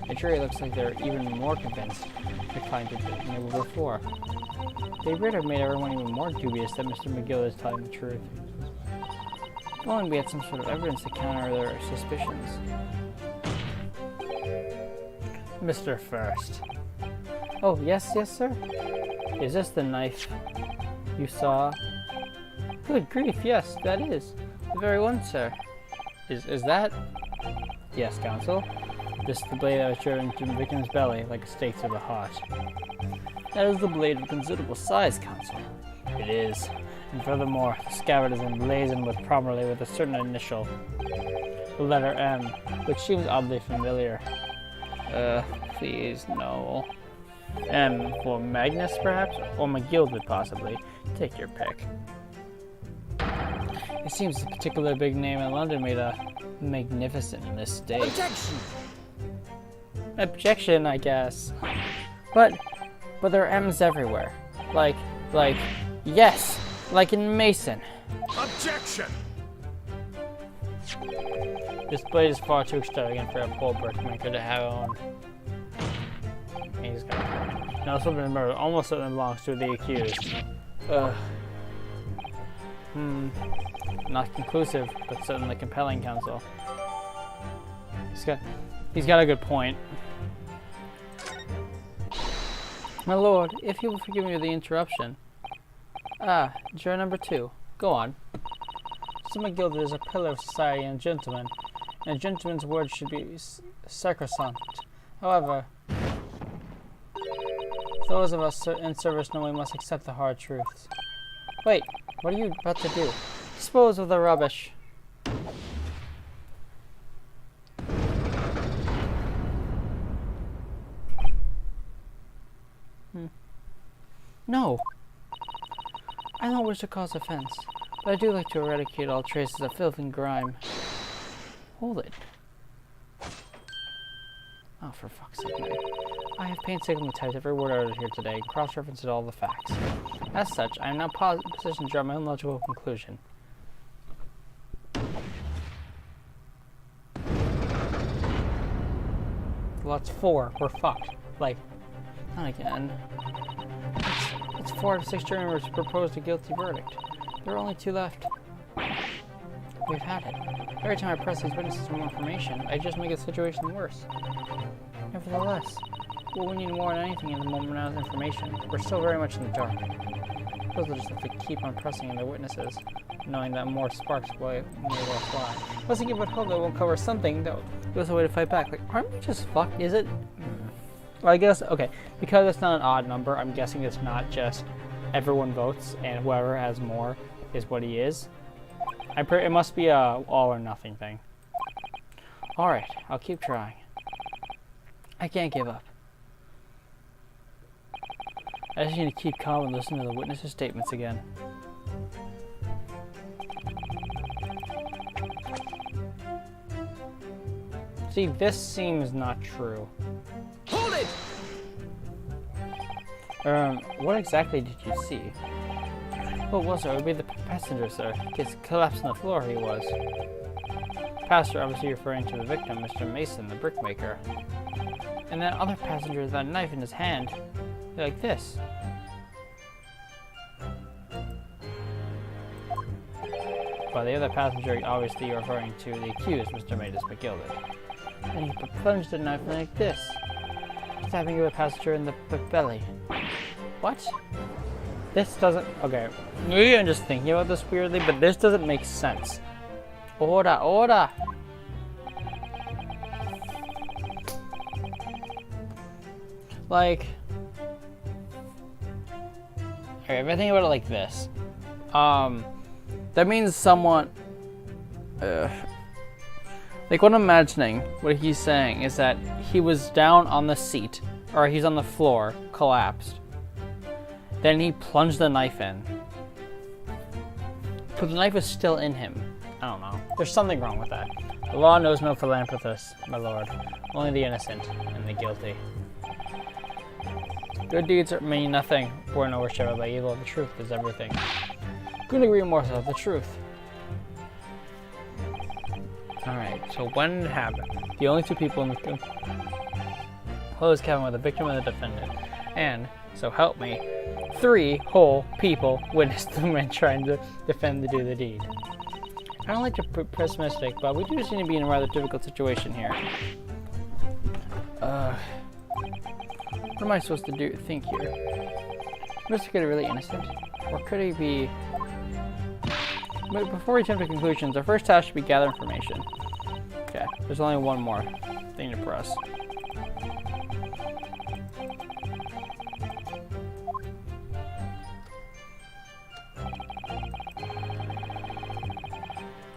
The jury looks like they're even more convinced to find it than they were before. They appear to have made everyone even more dubious that Mr. McGill is telling the truth. If only we had some sort of evidence to counter their suspicions. Mr. First. Oh, yes, sir? Is this the knife you saw? Good grief, yes, that is. The very one, sir. Is that? Yes, counsel. This is the blade that was driven into the victim's belly like a stake through the heart. That is the blade of considerable size, counsel. It is. And furthermore, the scabbard is emblazoned properly with a certain initial. The letter M, which seems oddly familiar. Please, no. M for Magnus, perhaps? Or McGilded, possibly. Take your pick. It seems a particular big name in London made a magnificent mistake. Objection! Objection, I guess. But there are M's everywhere. Like, yes! Like in Mason. Objection! This blade is far too extravagant for a poor brickmaker to have owned. He's got no slip in murder. Almost certainly belongs to the accused. Ugh. Not conclusive, but certainly compelling, counsel. He's got a good point. My lord, if you will forgive me the interruption. Juror number 2. Go on. Someone Gilded is a pillar of society and a gentleman a gentleman's word should be sacrosanct. However, those of us in service know we must accept the hard truths. Wait, what are you about to do? Dispose of the rubbish. No! I don't wish to cause offense, but I do like to eradicate all traces of filth and grime. Hold it. Oh, for fuck's sake, man. I have painstakingly typed every word uttered here today and cross-referenced all the facts. As such, I am now in a position to draw my own logical conclusion. Well, that's 4. We're fucked. Like, not again. It's 4 out of 6 jury members proposed a guilty verdict. There are only 2 left. We've had it. Every time I press these witnesses for more information, I just make the situation worse. Nevertheless, what we need more than anything in the moment now is information. We're still very much in the dark. Those will just have to keep on pressing in the witnesses, knowing that more sparks may well fly. Let's think about hope that we'll cover something that gives us a way to fight back. Like, aren't we just fucked? Is it? Well, I guess, okay, because it's not an odd number, I'm guessing it's not just everyone votes and whoever has more is what he is. It must be a all or nothing thing. Alright, I'll keep trying. I can't give up. I just need to keep calm and listen to the witnesses' statements again. See, this seems not true. Hold it! What exactly did you see? What was it? It would be the passenger, sir. He's collapsed on the floor, he was. Passenger, obviously referring to the victim, Mr. Mason, the brickmaker. And that other passenger with that knife in his hand. Like this. By the other passenger, obviously you're referring to the accused, Mr. Matus McGilded. And he plunged the knife like this, stabbing the passenger in the belly. What? This doesn't... Okay, maybe I'm just thinking about this weirdly, but this doesn't make sense. Order, order! Like... Okay, if I think about it like this, that means someone... like, what I'm imagining, what he's saying is that he was down on the seat, or he's on the floor, collapsed. Then he plunged the knife in. But the knife is still in him. I don't know. There's something wrong with that. The law knows no philanthropists, my lord. Only the innocent and the guilty. Good deeds mean nothing. We're no overshadowed by evil. The truth is everything. Couldn't agree more so. The truth. Alright, so when did it happen? The only 2 people in the closed cabin were the victim and the defendant. And, so help me, 3 whole people witnessed the men trying to defend the deed. I don't like to be pessimistic, but we do seem to be in a rather difficult situation here. What am I supposed to think here? Is Mr. Good really innocent? Or could he be... But before we jump to conclusions, our first task should be gather information. Okay, there's only one more thing to press.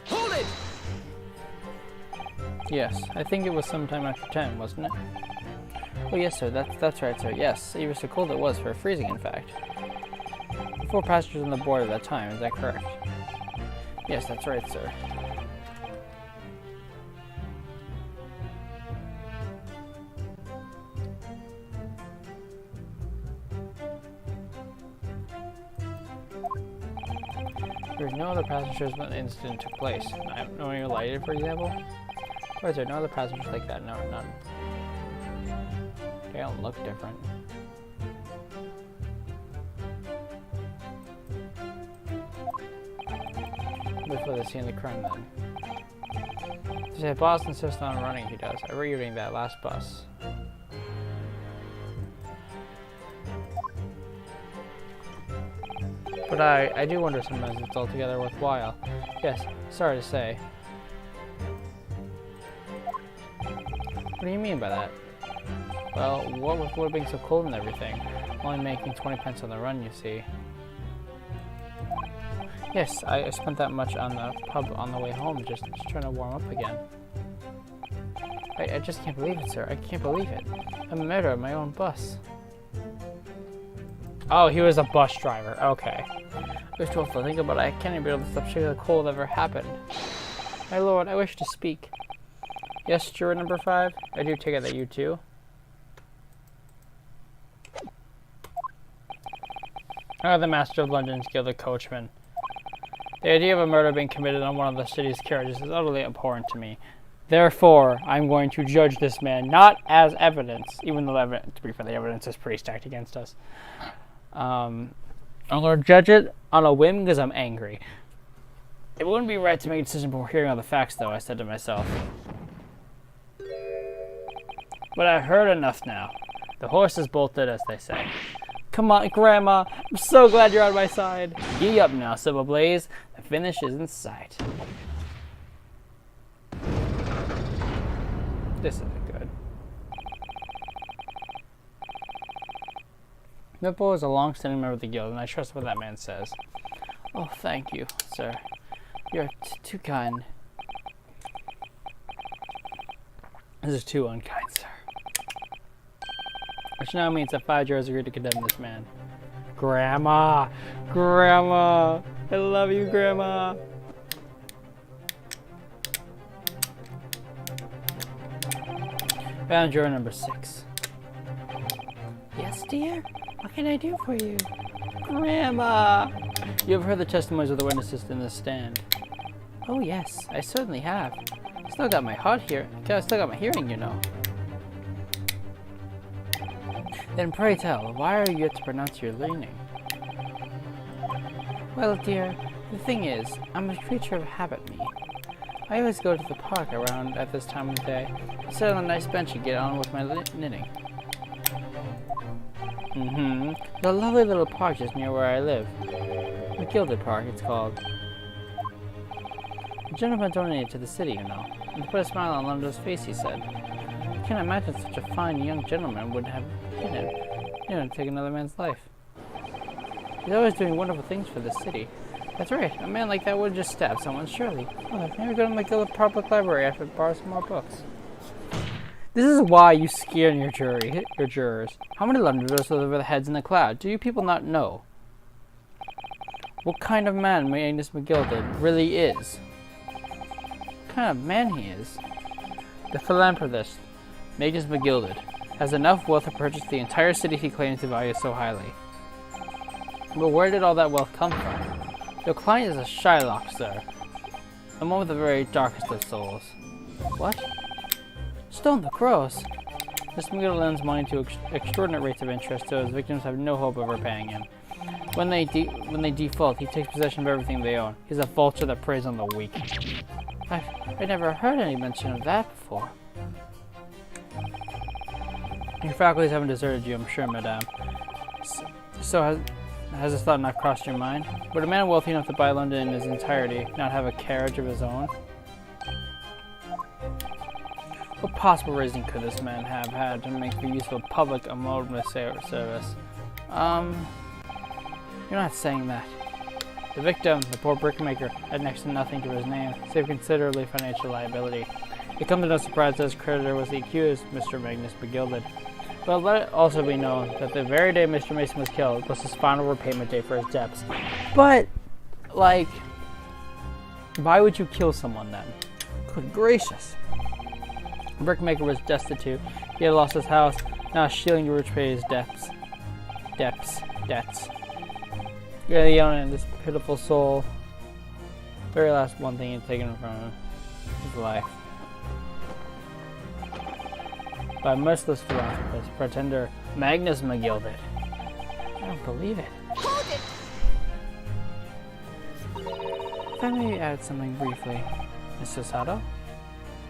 Hold it! Yes, I think it was sometime after 10, wasn't it? Oh yes, sir, that's right, sir. Yes, even so cold it was for freezing, in fact. 4 passengers on the board at that time, is that correct? Yes, that's right, sir. There's no other passengers when the incident took place. No one related, for example? Or is there no other passengers like that? No, none. They don't look different. Before the scene of the crime, then. They say boss insists on running, he does. I were reading that last bus. But I do wonder sometimes if it's altogether worthwhile. Yes, sorry to say. What do you mean by that? Well, what with wood being so cold and everything, only making 20 pence on the run, you see. Yes, I spent that much on the pub on the way home, just trying to warm up again. I just can't believe it, sir. I can't believe it. I'm a murderer on my own bus. Oh, he was a bus driver. Okay. I wish to awful think about it. I can't even be able to stop shaking the cold that ever happened. My lord, I wish to speak. Yes, juror number 5? I do take it that you too. The master of London's Gilded Coachman. The idea of a murder being committed on one of the city's carriages is utterly abhorrent to me. Therefore, I'm going to judge this man not as evidence, even though to be fair, the evidence is pretty stacked against us. I'm going to judge it on a whim because I'm angry. It wouldn't be right to make a decision before hearing all the facts, though, I said to myself. But I've heard enough now. The horse is bolted, as they say. Come on, Grandma. I'm so glad you're on my side. Gee up now, Sybil Blaze. The finish is in sight. This isn't good. Mippo is a long-standing member of the guild, and I trust what that man says. Oh, thank you, sir. You're too kind. This is too unkind, sir. Which now means that 5 jurors agreed to condemn this man. Grandma! Grandma! I love you, Grandma! Found juror number 6. Yes, dear? What can I do for you? Grandma! You have heard the testimonies of the witnesses in this stand. Oh, yes, I certainly have. I still got my heart here. I still got my hearing, you know. Then pray tell, why are you yet to pronounce your leaning? Well, dear, the thing is, I'm a creature of habit, me. I always go to the park around at this time of the day, sit on a nice bench and get on with my knitting. The lovely little park just near where I live. The Gilded Park, it's called. The gentleman donated to the city, you know, and to put a smile on London's face, he said. I can't imagine such a fine young gentleman would have take another man's life. He's always doing wonderful things for the city. That's right, a man like that would just stab someone, surely. Oh, maybe go to the Gilded Public Library after to borrow some more books. This is why you scare your jurors. How many Londoners live over the heads in the cloud? Do you people not know? What kind of man Magnus McGilded really is? What kind of man he is? The philanthropist, Magnus McGilded, has enough wealth to purchase the entire city he claims to value so highly. But where did all that wealth come from? Your client is a Shylock, sir. The one with the very darkest of souls. What? Stone the crows! Mr. McGill lends money to extraordinary rates of interest, so his victims have no hope of repaying him. When they default, he takes possession of everything they own. He's a vulture that preys on the weak. I've never heard any mention of that before. Your faculties haven't deserted you, I'm sure, madame. So has this thought not crossed your mind? Would a man wealthy enough to buy London in its entirety not have a carriage of his own? What possible reason could this man have had to make the use of a public emoluments service? You're not saying that. The victim, the poor brickmaker, had next to nothing to his name, save considerably financial liability. It comes to no surprise that his creditor was the accused, Mr. Magnus McGilded. But let it also be known that the very day Mr. Mason was killed was his final repayment day for his debts. But, like, why would you kill someone then? Good gracious. The brickmaker was destitute. He had lost his house, now stealing to repay his debts. Debts. Yeah, the owner and this pitiful soul. Very last one thing he'd taken from him. His life. by a merciless philanthropist, pretender Magnus McGilded. I don't believe it. Hold it! If I may add something briefly, Mr. Sato?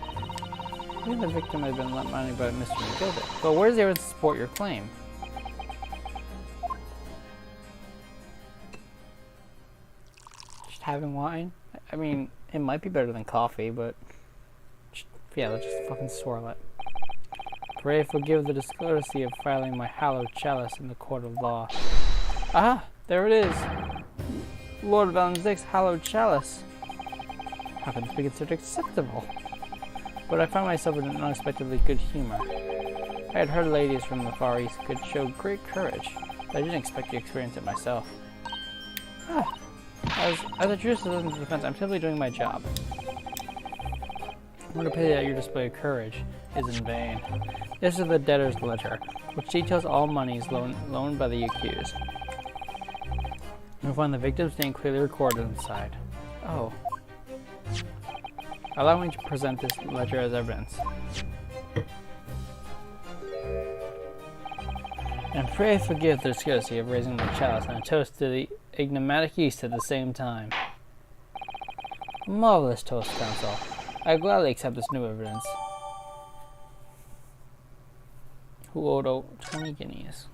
I think the victim had been lent money by Mr. McGilded, but where's the evidence to support your claim? Just having wine? I mean, it might be better than coffee, but yeah, let's just fucking swirl it. Pray forgive the discourtesy of filing my hallowed chalice in the court of law. Ah, there it is. Lord Valenzick's hallowed chalice. How can this be considered acceptable? But I found myself in an unexpectedly good humor. I had heard ladies from the Far East could show great courage, but I didn't expect to experience it myself. As a judicial assistant to defense, I'm simply doing my job. What a pity that your display of courage is in vain. This is the debtor's ledger, which details all monies loaned by the accused. You'll find the victim's name clearly recorded inside. Oh. Allow me to present this ledger as evidence. And pray forgive the discourtesy of raising my chalice and a toast to the enigmatic East at the same time. A marvelous toast, counsel. I gladly accept this new evidence. Who owed 20 guineas?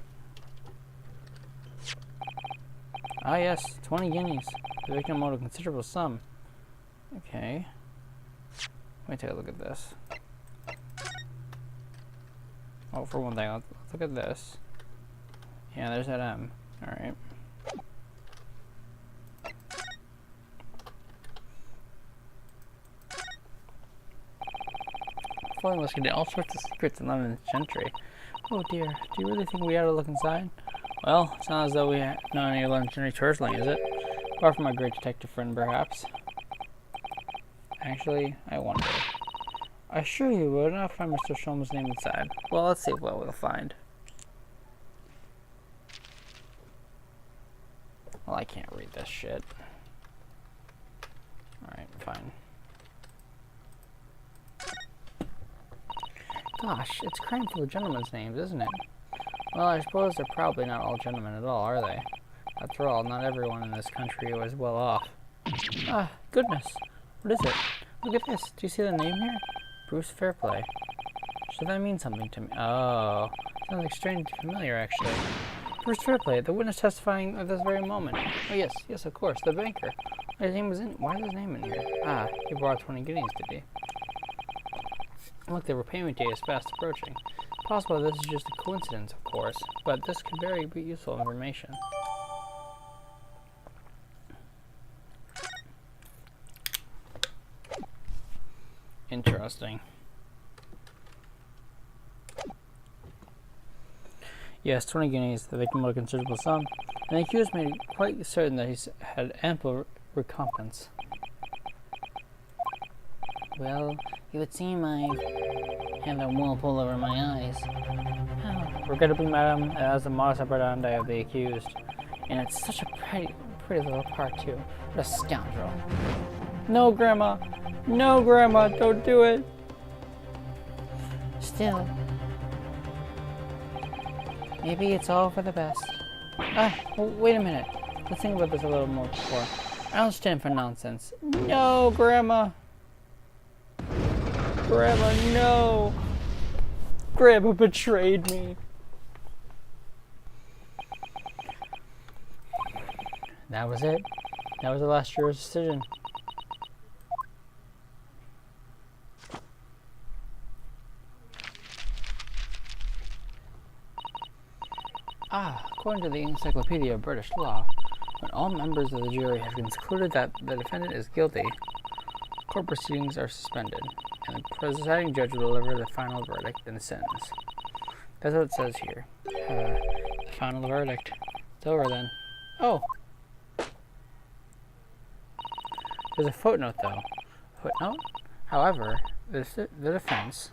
Ah yes, 20 guineas. The victim owed a considerable sum. Okay. Let me take a look at this. Oh, for one thing, let's look at this. Yeah, there's that M. Alright. Foiling was getting all sorts of secrets in London's gentry. Oh dear, do you really think we ought to look inside? Well, it's not as though we know any London's gentry turtling, is it? Apart from my great detective friend, perhaps. Actually, I wonder. I assure you we will not find Mr. Sholm's name inside. Well, let's see what we'll find. Well, I can't read this shit. Alright, fine. Gosh, it's crammed full of gentlemen's names, isn't it? Well, I suppose they're probably not all gentlemen at all, are they? After all, not everyone in this country was well off. Ah, goodness. What is it? Look at this. Do you see the name here? Bruce Fairplay. Should that mean something to me? Oh, sounds like strangely familiar, actually. Bruce Fairplay, the witness testifying at this very moment. Oh, yes, of course, the banker. His name was in. Why is his name in here? Ah, he brought 20 guineas, did he? Look, the repayment date is fast approaching. Possible this is just a coincidence, of course, but this could very be useful information. Interesting. Yes, 20 guineas, the victim owed a considerable sum, and the accused made quite certain that he had ample recompense. Well, it would seem I have a wool pull over my eyes. Oh, regrettably, madam, as the modus operandi of the accused. And it's such a pretty little part, too. What a scoundrel. No, Grandma! No, Grandma, don't do it! Still, maybe it's all for the best. Ah, well, wait a minute. Let's think about this a little more before. I don't stand for nonsense. No, Grandma! Grandma, no! Grandma betrayed me. That was it. That was the last juror's decision. Ah, according to the Encyclopedia of British Law, when all members of the jury have concluded that the defendant is guilty, court proceedings are suspended, and the presiding judge will deliver the final verdict and sentence. That's what it says here. Final verdict. It's over then. Oh! There's a footnote, though. Footnote? However, the defense,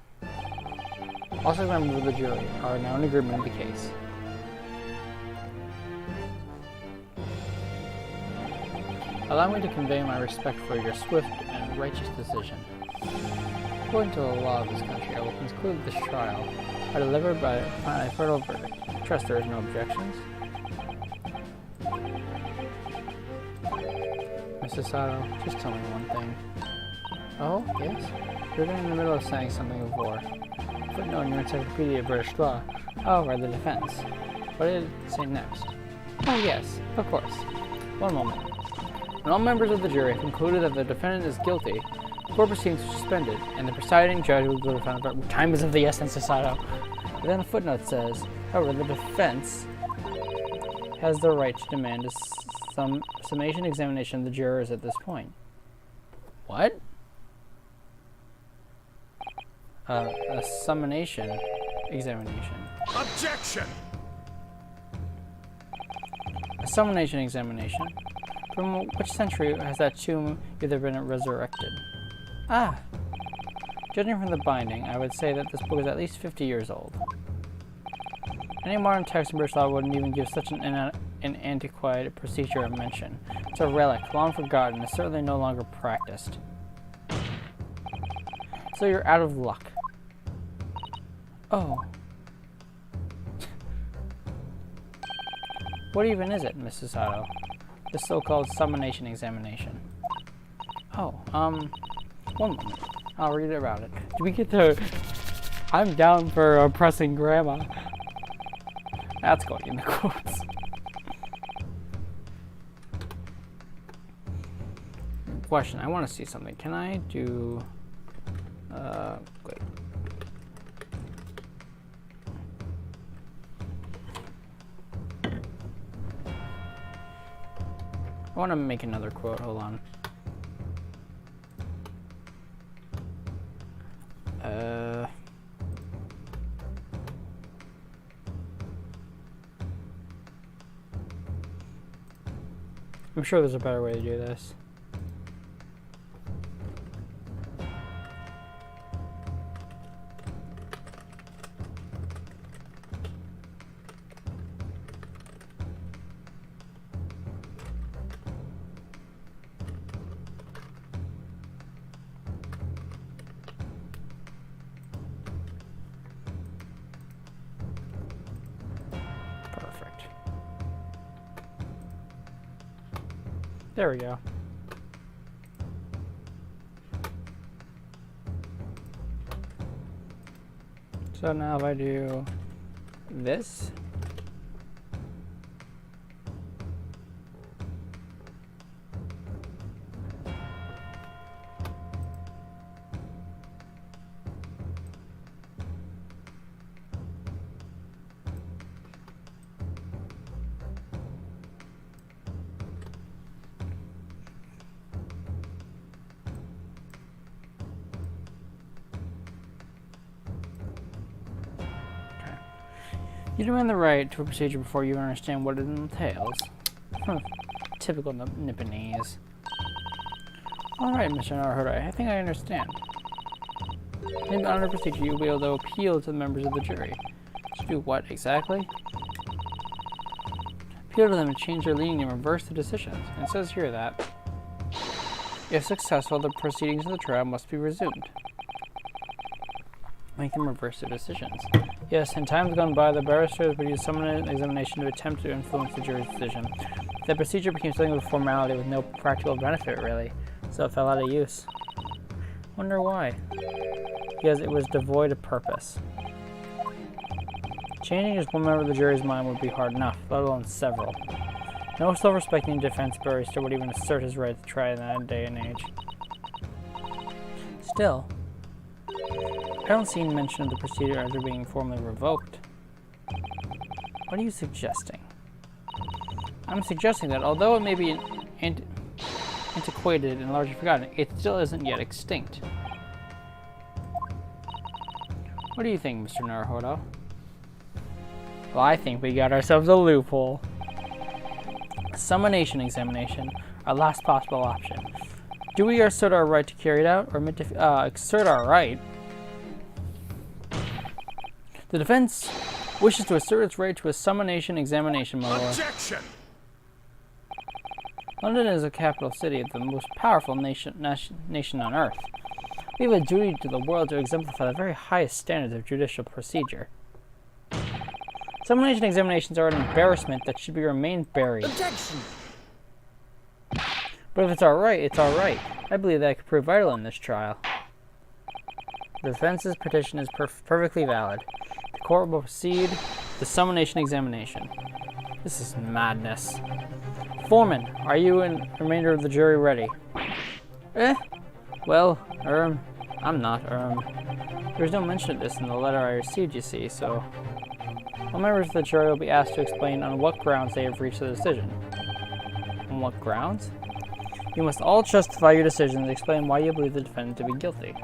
also members of the jury, are now in agreement with the case. Allow me to convey my respect for your swift and righteous decision. According to the law of this country, I will conclude this trial are delivered by a fertile verdict. Trust there is no objections. Mrs. Sato, just tell me one thing. Oh, yes? You're in the middle of saying something before. Footnote in your Encyclopedia of British Law. Oh, read the defense. What did it say next? Oh, yes, of course. One moment. When all members of the jury have concluded that the defendant is guilty, court proceedings are suspended, and the presiding judge will go to find out. Time is of the essence, Sato. But then the footnote says, however, the defense has the right to demand a summation examination of the jurors at this point. What? A summonation examination. Objection! A summonation examination? From which century has that tomb either been resurrected? Ah! Judging from the binding, I would say that this book is at least 50 years old. Any modern text in British law wouldn't even give such an antiquated procedure a mention. It's a relic, long forgotten, and certainly no longer practiced. So you're out of luck. Oh. What even is it, Mrs. Sato? The so-called summonation examination. Oh, one moment. I'll read about it. Do we get to... I'm down for oppressing grandma. That's going in the quotes. Question, I want to see something. Can I do... wait. I want to make another quote. Hold on. I'm sure there's a better way to do this. There we go. So now if I do this, you demand the right to a procedure before you understand what it entails. Typical Nipponese. Alright, Mr. Naruhudo, I think I understand. In the honor procedure, you'll be able to appeal to the members of the jury. To do what, exactly? Appeal to them and change their leaning and reverse the decisions. And it says here that, if successful, the proceedings of the trial must be resumed. Make them reverse their decisions. Yes, in times gone by, the barristers would use summonation examination to attempt to influence the jury's decision. The procedure became something of a formality with no practical benefit, really, so it fell out of use. Wonder why? Because it was devoid of purpose. Changing just one member of the jury's mind would be hard enough, let alone several. No self-respecting defense barrister would even assert his right to try in that day and age. Still, I don't see any mention of the procedure after being formally revoked. What are you suggesting? I'm suggesting that although it may be antiquated and largely forgotten, it still isn't yet extinct. What do you think, Mr. Naruhudo? Well, I think we got ourselves a loophole. Summonation examination, our last possible option. Do we assert our right to carry it out, or admit to assert our right? The defense wishes to assert its right to a summonation examination, my lord. Objection! London is a capital city of the most powerful nation on earth. We have a duty to the world to exemplify the very highest standards of judicial procedure. Summation examinations are an embarrassment that should be remained buried. Objection! But if it's alright, it's alright. I believe that could prove vital in this trial. The defense's petition is perfectly valid. The court will proceed the Summonation Examination. This is madness. Foreman, are you and the remainder of the jury ready? Well, I'm not, There's no mention of this in the letter I received, you see, so... All members of the jury will be asked to explain on what grounds they have reached the decision. On what grounds? You must all justify your decisions and explain why you believe the defendant to be guilty.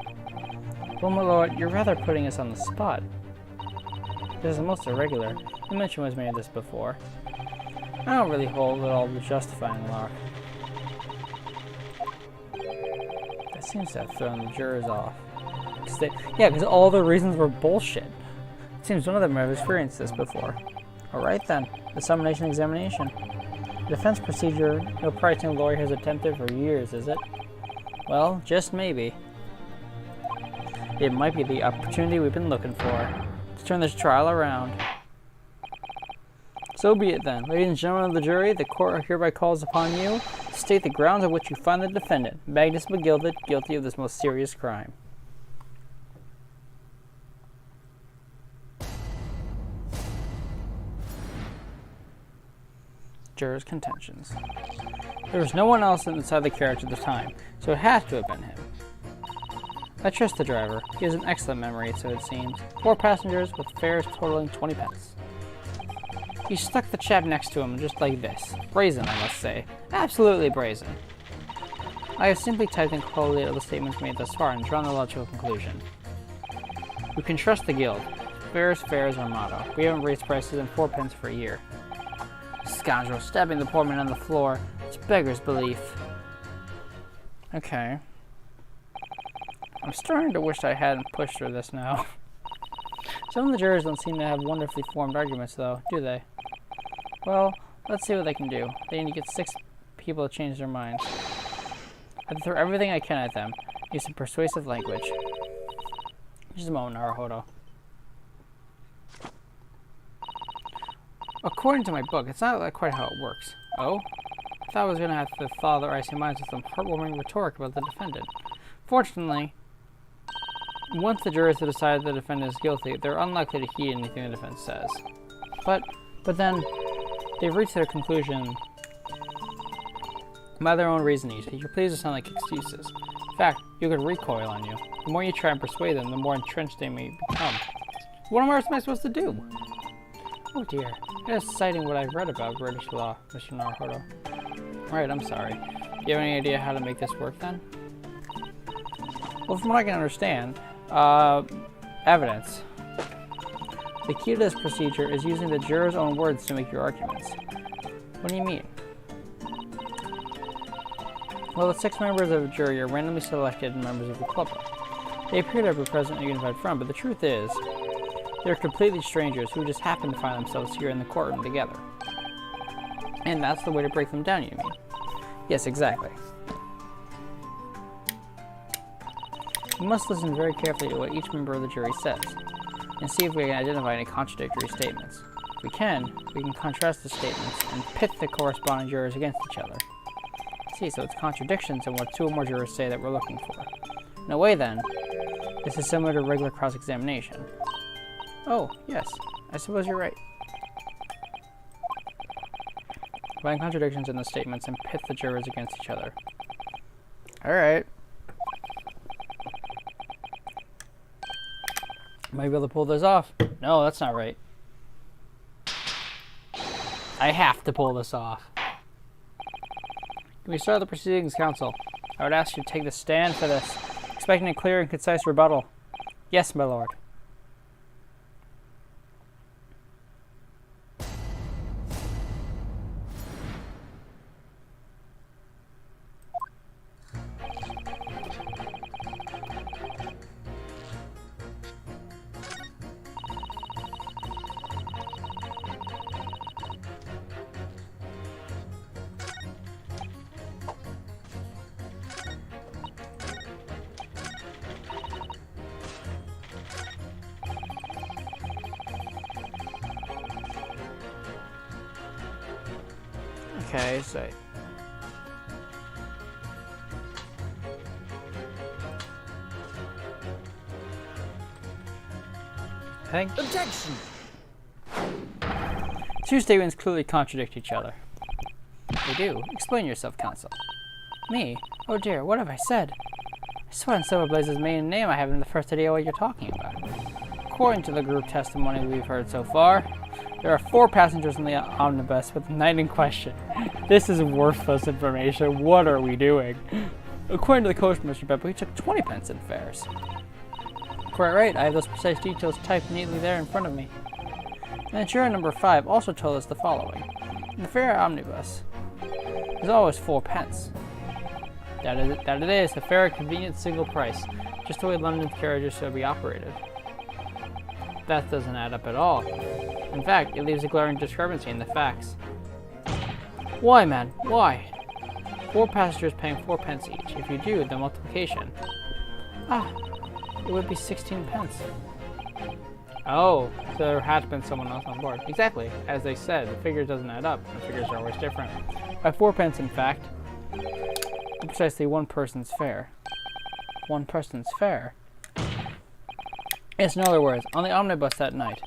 Well, my lord, you're rather putting us on the spot. This is most irregular. You mention was made of this before. I don't really hold at all the justifying lark. That seems to have thrown the jurors off. Because all the reasons were bullshit. It seems none of them have experienced this before. Alright then, the Summonation Examination. The defense procedure no practicing lawyer has attempted for years, is it? Well, just maybe. It might be the opportunity we've been looking for to turn this trial around. So be it then. Ladies and gentlemen of the jury, the court hereby calls upon you to state the grounds on which you find the defendant, Magnus McGilded, guilty of this most serious crime. Jurors Contentions. There was no one else inside the carriage at the time, so it had to have been him. I trust the driver. He has an excellent memory, so it seems. 4 passengers with fares totaling 20 pence. He stuck the chap next to him just like this. Brazen, I must say. Absolutely brazen. I have simply typed and collated the statements made thus far and drawn the logical conclusion. We can trust the guild. Fares is our motto. We haven't raised prices in 4 pence for a year. Scoundrel stabbing the poor man on the floor. It's beggar's belief. Okay. I'm starting to wish I hadn't pushed through this now. Some of the jurors don't seem to have wonderfully formed arguments, though, do they? Well, let's see what they can do. They need to get 6 people to change their minds. I have to throw everything I can at them. Use some persuasive language. Just a moment, Naruhudo. According to my book, it's not quite how it works. Oh? I thought I was going to have to thaw their icy minds with some heartwarming rhetoric about the defendant. Fortunately, once the jurors have decided the defendant is guilty, they're unlikely to heed anything the defense says. But then, they've reached their conclusion by their own reasoning. Your pleas will sound like excuses. In fact, you could recoil on you. The more you try and persuade them, the more entrenched they may become. What am I supposed to do? Oh dear. Just citing what I've read about British law, Mr. Naruhudo. Alright, I'm sorry. Do you have any idea how to make this work then? Well, from what I can understand, evidence. The key to this procedure is using the jurors' own words to make your arguments. What do you mean? Well, the 6 members of a jury are randomly selected and members of the club. They appear to represent a unified front, but the truth is, they're completely strangers who just happen to find themselves here in the courtroom together. And that's the way to break them down, you mean? Yes, exactly. We must listen very carefully to what each member of the jury says, and see if we can identify any contradictory statements. If we can contrast the statements and pit the corresponding jurors against each other. See, so it's contradictions in what 2 or more jurors say that we're looking for. In a way, then, this is similar to regular cross-examination. Oh, yes, I suppose you're right. Find contradictions in the statements and pit the jurors against each other. Alright. Might be able to pull this off. No, that's not right. I have to pull this off. Can we start the proceedings, counsel? I would ask you to take the stand for this, expecting a clear and concise rebuttal. Yes, my lord. Okay, so... I think Objection! two statements clearly contradict each other. They do. Explain yourself, counsel. Me? Oh dear, what have I said? I swear on Silverblaze's maiden name I haven't the first idea what you're talking about. According to the group testimony we've heard so far, there are 4 passengers in the omnibus with the night in question. This is worthless information. What are we doing? According to the coachman, Mr. Beppo, he took 20 pence in fares. Quite right, I have those precise details typed neatly there in front of me. And the juror number 5 also told us the following. In the fare omnibus, there's always 4 pence. That it is, a fair, convenient single price, just the way London carriages should be operated. That doesn't add up at all. In fact, it leaves a glaring discrepancy in the facts. Why, man? Why? 4 passengers paying 4 pence each. If you do the multiplication, it would be 16 pence. Oh, so there had been someone else on board. Exactly. As they said, the figure doesn't add up. The figures are always different. By 4 pence, in fact, precisely 1 person's fare. 1 person's fare. Yes, in other words, on the omnibus that night,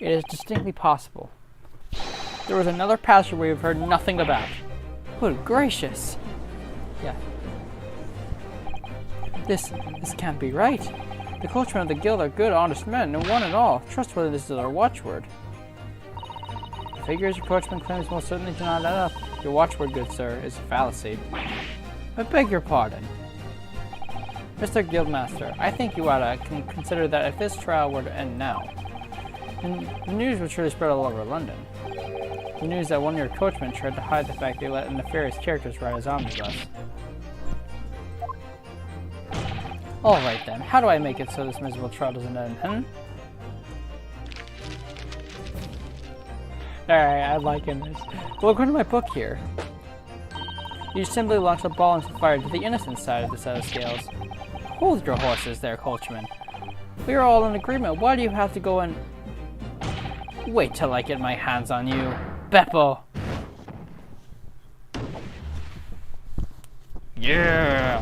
it is distinctly possible there was another passenger we've heard nothing about. Good gracious! Yeah. This can't be right. The coachmen of the guild are good, honest men, and one and all. Trustworthiness is our watchword. The figures your coachman claims most certainly do not add up. Your watchword, good sir, is a fallacy. I beg your pardon. Mr. Guildmaster, I think you ought to consider that if this trial were to end now, then the news would surely spread all over London. The news that one of your coachmen tried to hide the fact they let nefarious characters ride his omnibus. Alright then, how do I make it so this miserable trial doesn't end, Alright, I like this. Well, according to my book here, you simply launch a ball into the fire to the innocent side of the set of scales. Hold your horses there, coachman. We are all in agreement. Why do you have to go and... Wait till I get my hands on you, Beppo! Yeah!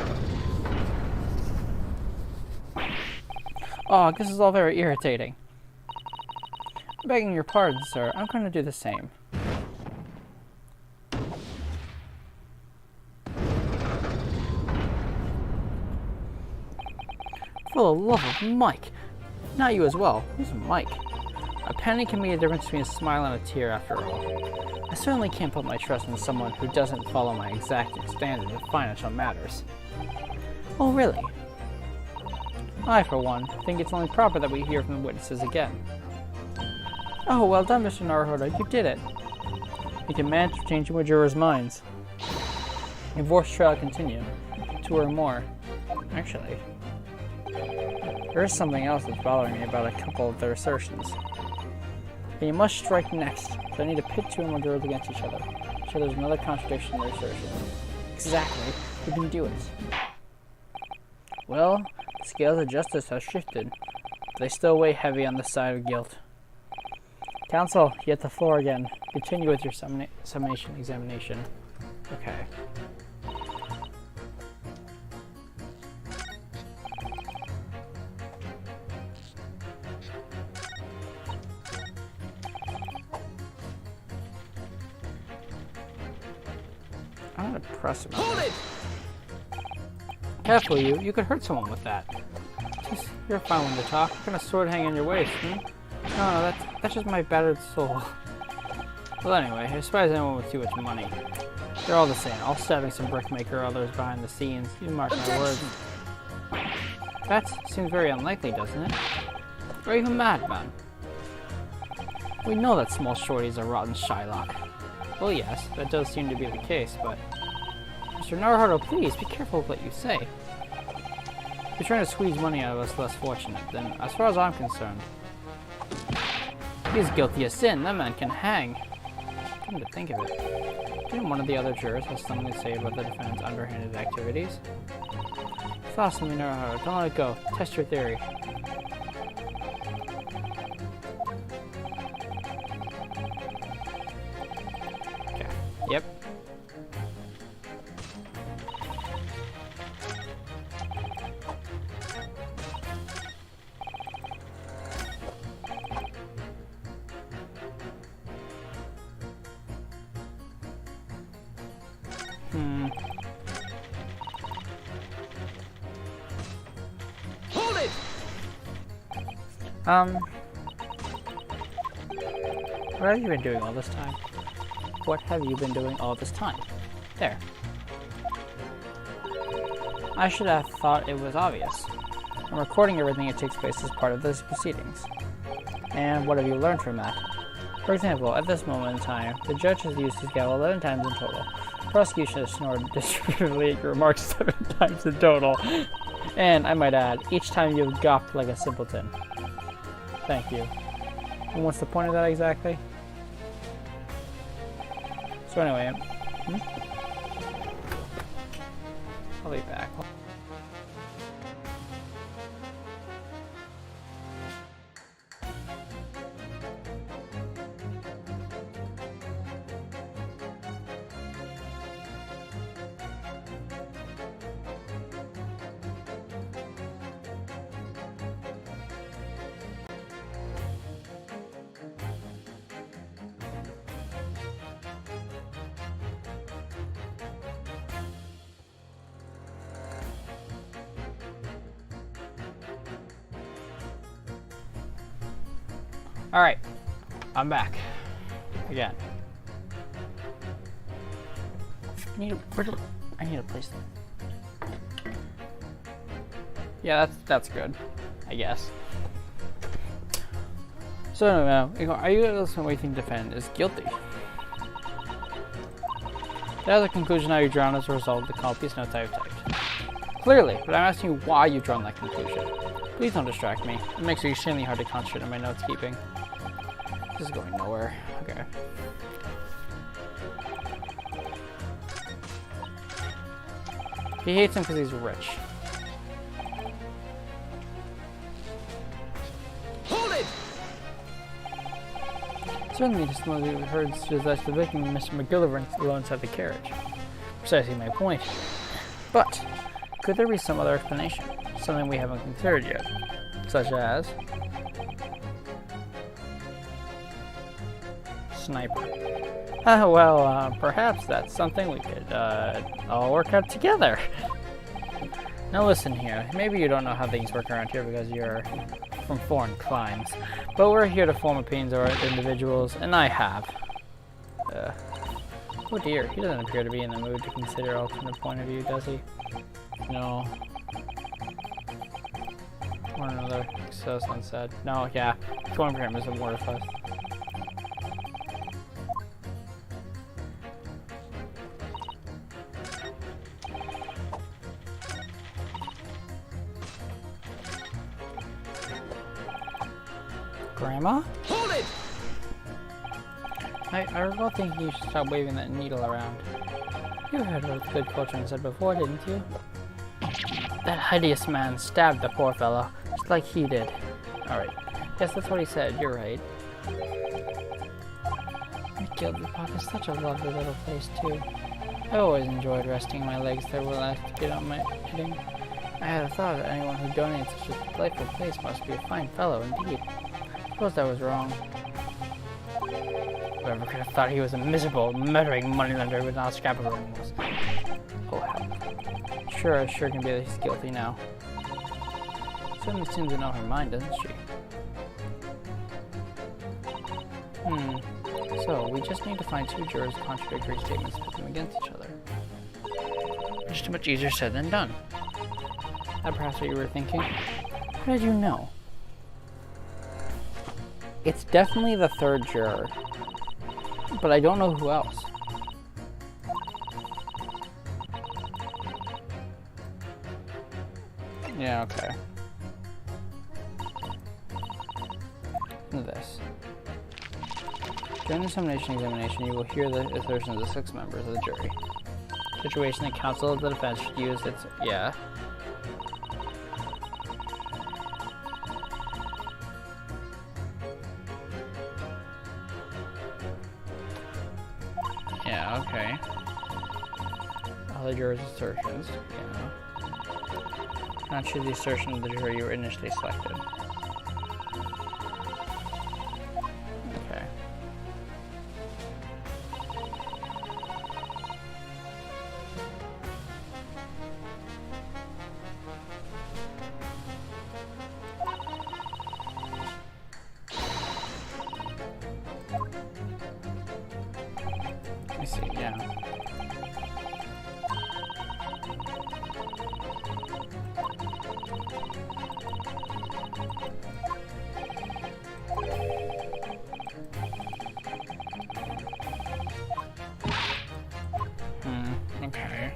Oh, this is all very irritating. Begging your pardon, sir, I'm going to do the same. For the love of Mike! Not you as well. Who's Mike? A penny can be a difference between a smile and a tear, after all. I certainly can't put my trust in someone who doesn't follow my exacting standards of financial matters. Oh, really? I, for one, think it's only proper that we hear from the witnesses again. Oh, well done, Mr. Naruhudo. You did it. You can manage to change your jurors' minds. Your divorce trial continue. 2 or more. Actually, there is something else that's bothering me about a couple of their assertions. But you must strike next, so I need to pit 2 or more jurors against each other. So there's another contradiction in their assertions. Exactly. We can do it. Well, the scales of justice have shifted, but they still weigh heavy on the side of guilt. Counsel, you hit the floor again. Continue with your summation examination. Okay. I'm gonna press him. Hold it! Careful, you could hurt someone with that. Just, you're a fine one to talk. What kind of sword hanging on your waist, No, that's just my battered soul. Well, anyway, I despise anyone with too much money. They're all the same, all stabbing some brickmaker, others behind the scenes. You mark my words. That seems very unlikely, doesn't it? Or even madman. We know that small shorties are rotten Shylock. Well, yes, that does seem to be the case, but... Mr. Naruhudo, please, be careful with what you say. If you're trying to squeeze money out of us less fortunate, then, as far as I'm concerned, he's guilty of sin. That man can hang. Come to think of it, didn't one of the other jurors have something to say about the defendant's underhanded activities? Fast me, Naruhudo. Don't let it go. Test your theory. Okay. Yep. Hold it! What have you been doing all this time? What have you been doing all this time? There. I should have thought it was obvious. I'm recording everything that takes place as part of these proceedings. And what have you learned from that? For example, at this moment in time, the judge has used his gavel 11 times in total. The prosecution has snored distributively remarks 7 times in total. And I might add, each time you've gawped like a simpleton. Thank you. And what's the point of that exactly? So anyway, I'll be back. Alright, I'm back. Again. I need a place. Yeah, that's good, I guess. So anyway, are you listening waiting to defend is guilty? That is the conclusion how you drawn as a result of the copious notes I have typed. Clearly, but I'm asking you why you drawn that conclusion. Please don't distract me. It makes it extremely hard to concentrate on my notes keeping. This is going nowhere. Okay. He hates him because he's rich. Hold it! Certainly, just one of the heard suggests the victim, Mr. McGilliver, alone inside the carriage. Precisely my point. But could there be some other explanation? Something we haven't considered yet, such as sniper. Perhaps that's something we could all work out together. Now listen here, maybe you don't know how things work around here because you're from foreign climes, but we're here to form opinions of our individuals, and I have. Oh dear, he doesn't appear to be in the mood to consider alternate point of view, does he? No. Or another, so sunset. No, yeah, going for him isn't worthless. Grandma? Hold it! I recall thinking you should stop waving that needle around. You heard what good fortune said before, didn't you? That hideous man stabbed the poor fellow, just like he did. Alright. Yes, that's what he said. You're right. Gilded Park is such a lovely little place, too. I've always enjoyed resting my legs there while I get on my heading. I had thought that anyone who donated such a delightful place must be a fine fellow indeed. Suppose I was wrong. Whoever could have thought he was a miserable, murdering moneylender with not a scrap of remorse. Oh, hell. Sure can be that he's guilty now. Certainly seems to know her mind, doesn't she? So, we just need to find two jurors with contradictory statements and put them against each other. Just too much easier said than done. That perhaps what you were thinking? How did you know? It's definitely the third juror. But I don't know who else. Yeah, okay. This. During the Summonation Examination, you will hear the assertions of the 6 members of the jury. Situation the counsel of the defense should use its... Yeah. Yeah, Okay. All the jurors' assertions. Yeah. Not choose the assertion of the jury you were initially selected. Okay. Let me see, yeah. Okay.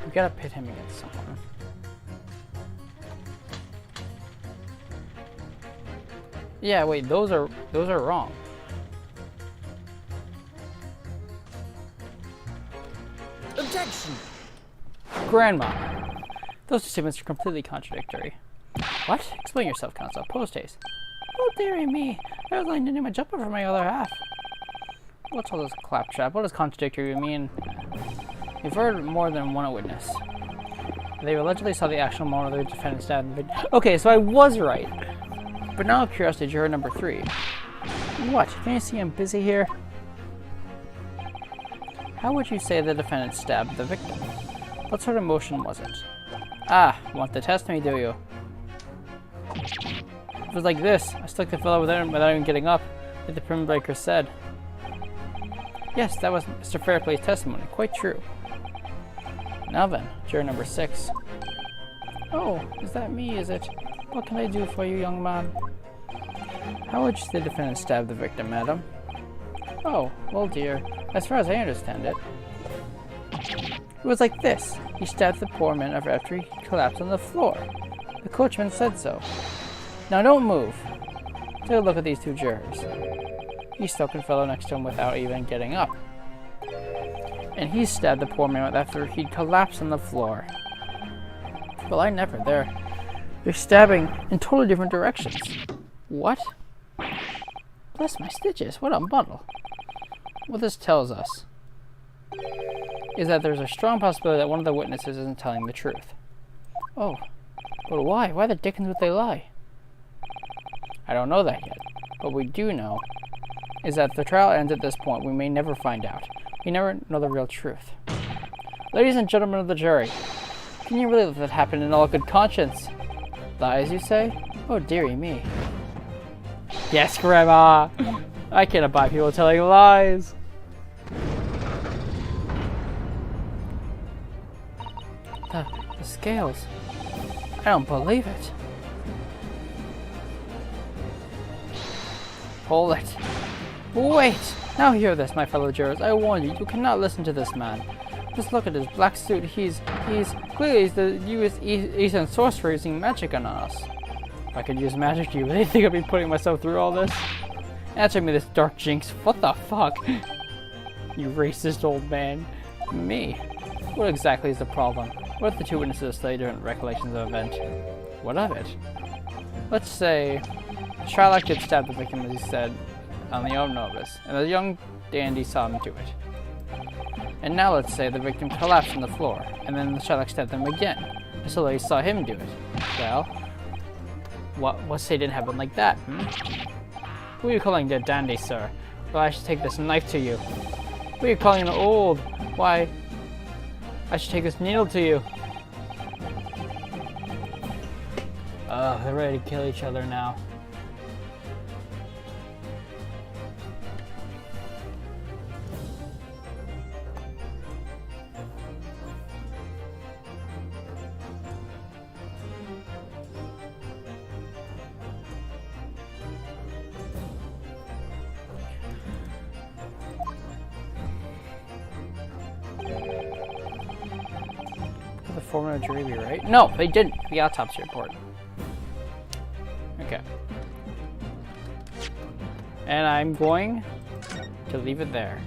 We gotta pit him against someone. Yeah, wait, those are wrong. Objection! Grandma. Those two statements are completely contradictory. What? Explain yourself, counsel. Post haste. Oh, dearie me. I was lying to do my jumper for my other half. What's all this claptrap? What does contradictory mean? You've heard more than one witness. They allegedly saw the actual moment of the defendant stabbed the victim. Okay, so I was right. But now of curiosity, juror number 3. What? Can you see I'm busy here? How would you say the defendant stabbed the victim? What sort of motion was it? Ah, want to test me, do you? It was like this. I stuck the fellow without even getting up, like the prison breaker said. Yes, that was Mr. Fairplay's testimony. Quite true. Now then, juror number 6. Oh, is that me, is it? What can I do for you, young man? How would the defendant stab the victim, madam? Oh, well, dear, as far as I understand it, it was like this. He stabbed the poor man after he collapsed on the floor. The coachman said so. Now don't move. Take a look at these two jurors. He struck the fellow next to him without even getting up. And he stabbed the poor man after he'd collapsed on the floor. Well, I never. They're stabbing in totally different directions. What? Bless my stitches, what a muddle. What this tells us is that there's a strong possibility that one of the witnesses isn't telling the truth. Oh, but why? Why the dickens would they lie? I don't know that yet. What we do know is that if the trial ends at this point, we may never find out. We never know the real truth. Ladies and gentlemen of the jury, can you really let that happen in all good conscience? Lies, you say? Oh, dearie me. Yes, Grandma! I can't abide people telling lies. The scales. I don't believe it. Hold it. Wait! Now hear this, my fellow jurors. I warn you, you cannot listen to this man. Just look at his black suit. He's clearly the U.S. Eastern sorcerer using magic on us. If I could use magic, do you really think I'd be putting myself through all this? Answer me this, dark jinx. What the fuck? You racist old man. Me? What exactly is the problem? What if the two witnesses study different recollections of the event? What of it? Let's say Shylock did stab the victim, as he said, on the own notice, and the young dandy saw him do it. And now let's say the victim collapsed on the floor, and then Shylock stabbed them again, and so they saw him do it. Well, what say it didn't happen like that, Who are you calling the dandy, sir? Well, I should take this knife to you. Who are you calling an old? Why, I should take this needle to you. They're ready to kill each other now. The foreman of jury be right? No, they didn't. The autopsy report. Okay. And I'm going to leave it there.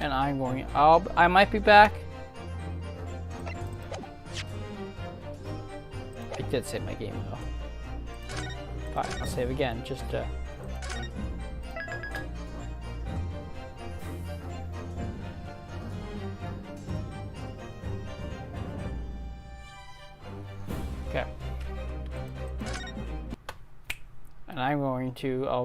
And I'm going. I might be back. I did save my game though. Fine, I'll save again just to. Okay. And I'm going to. I'll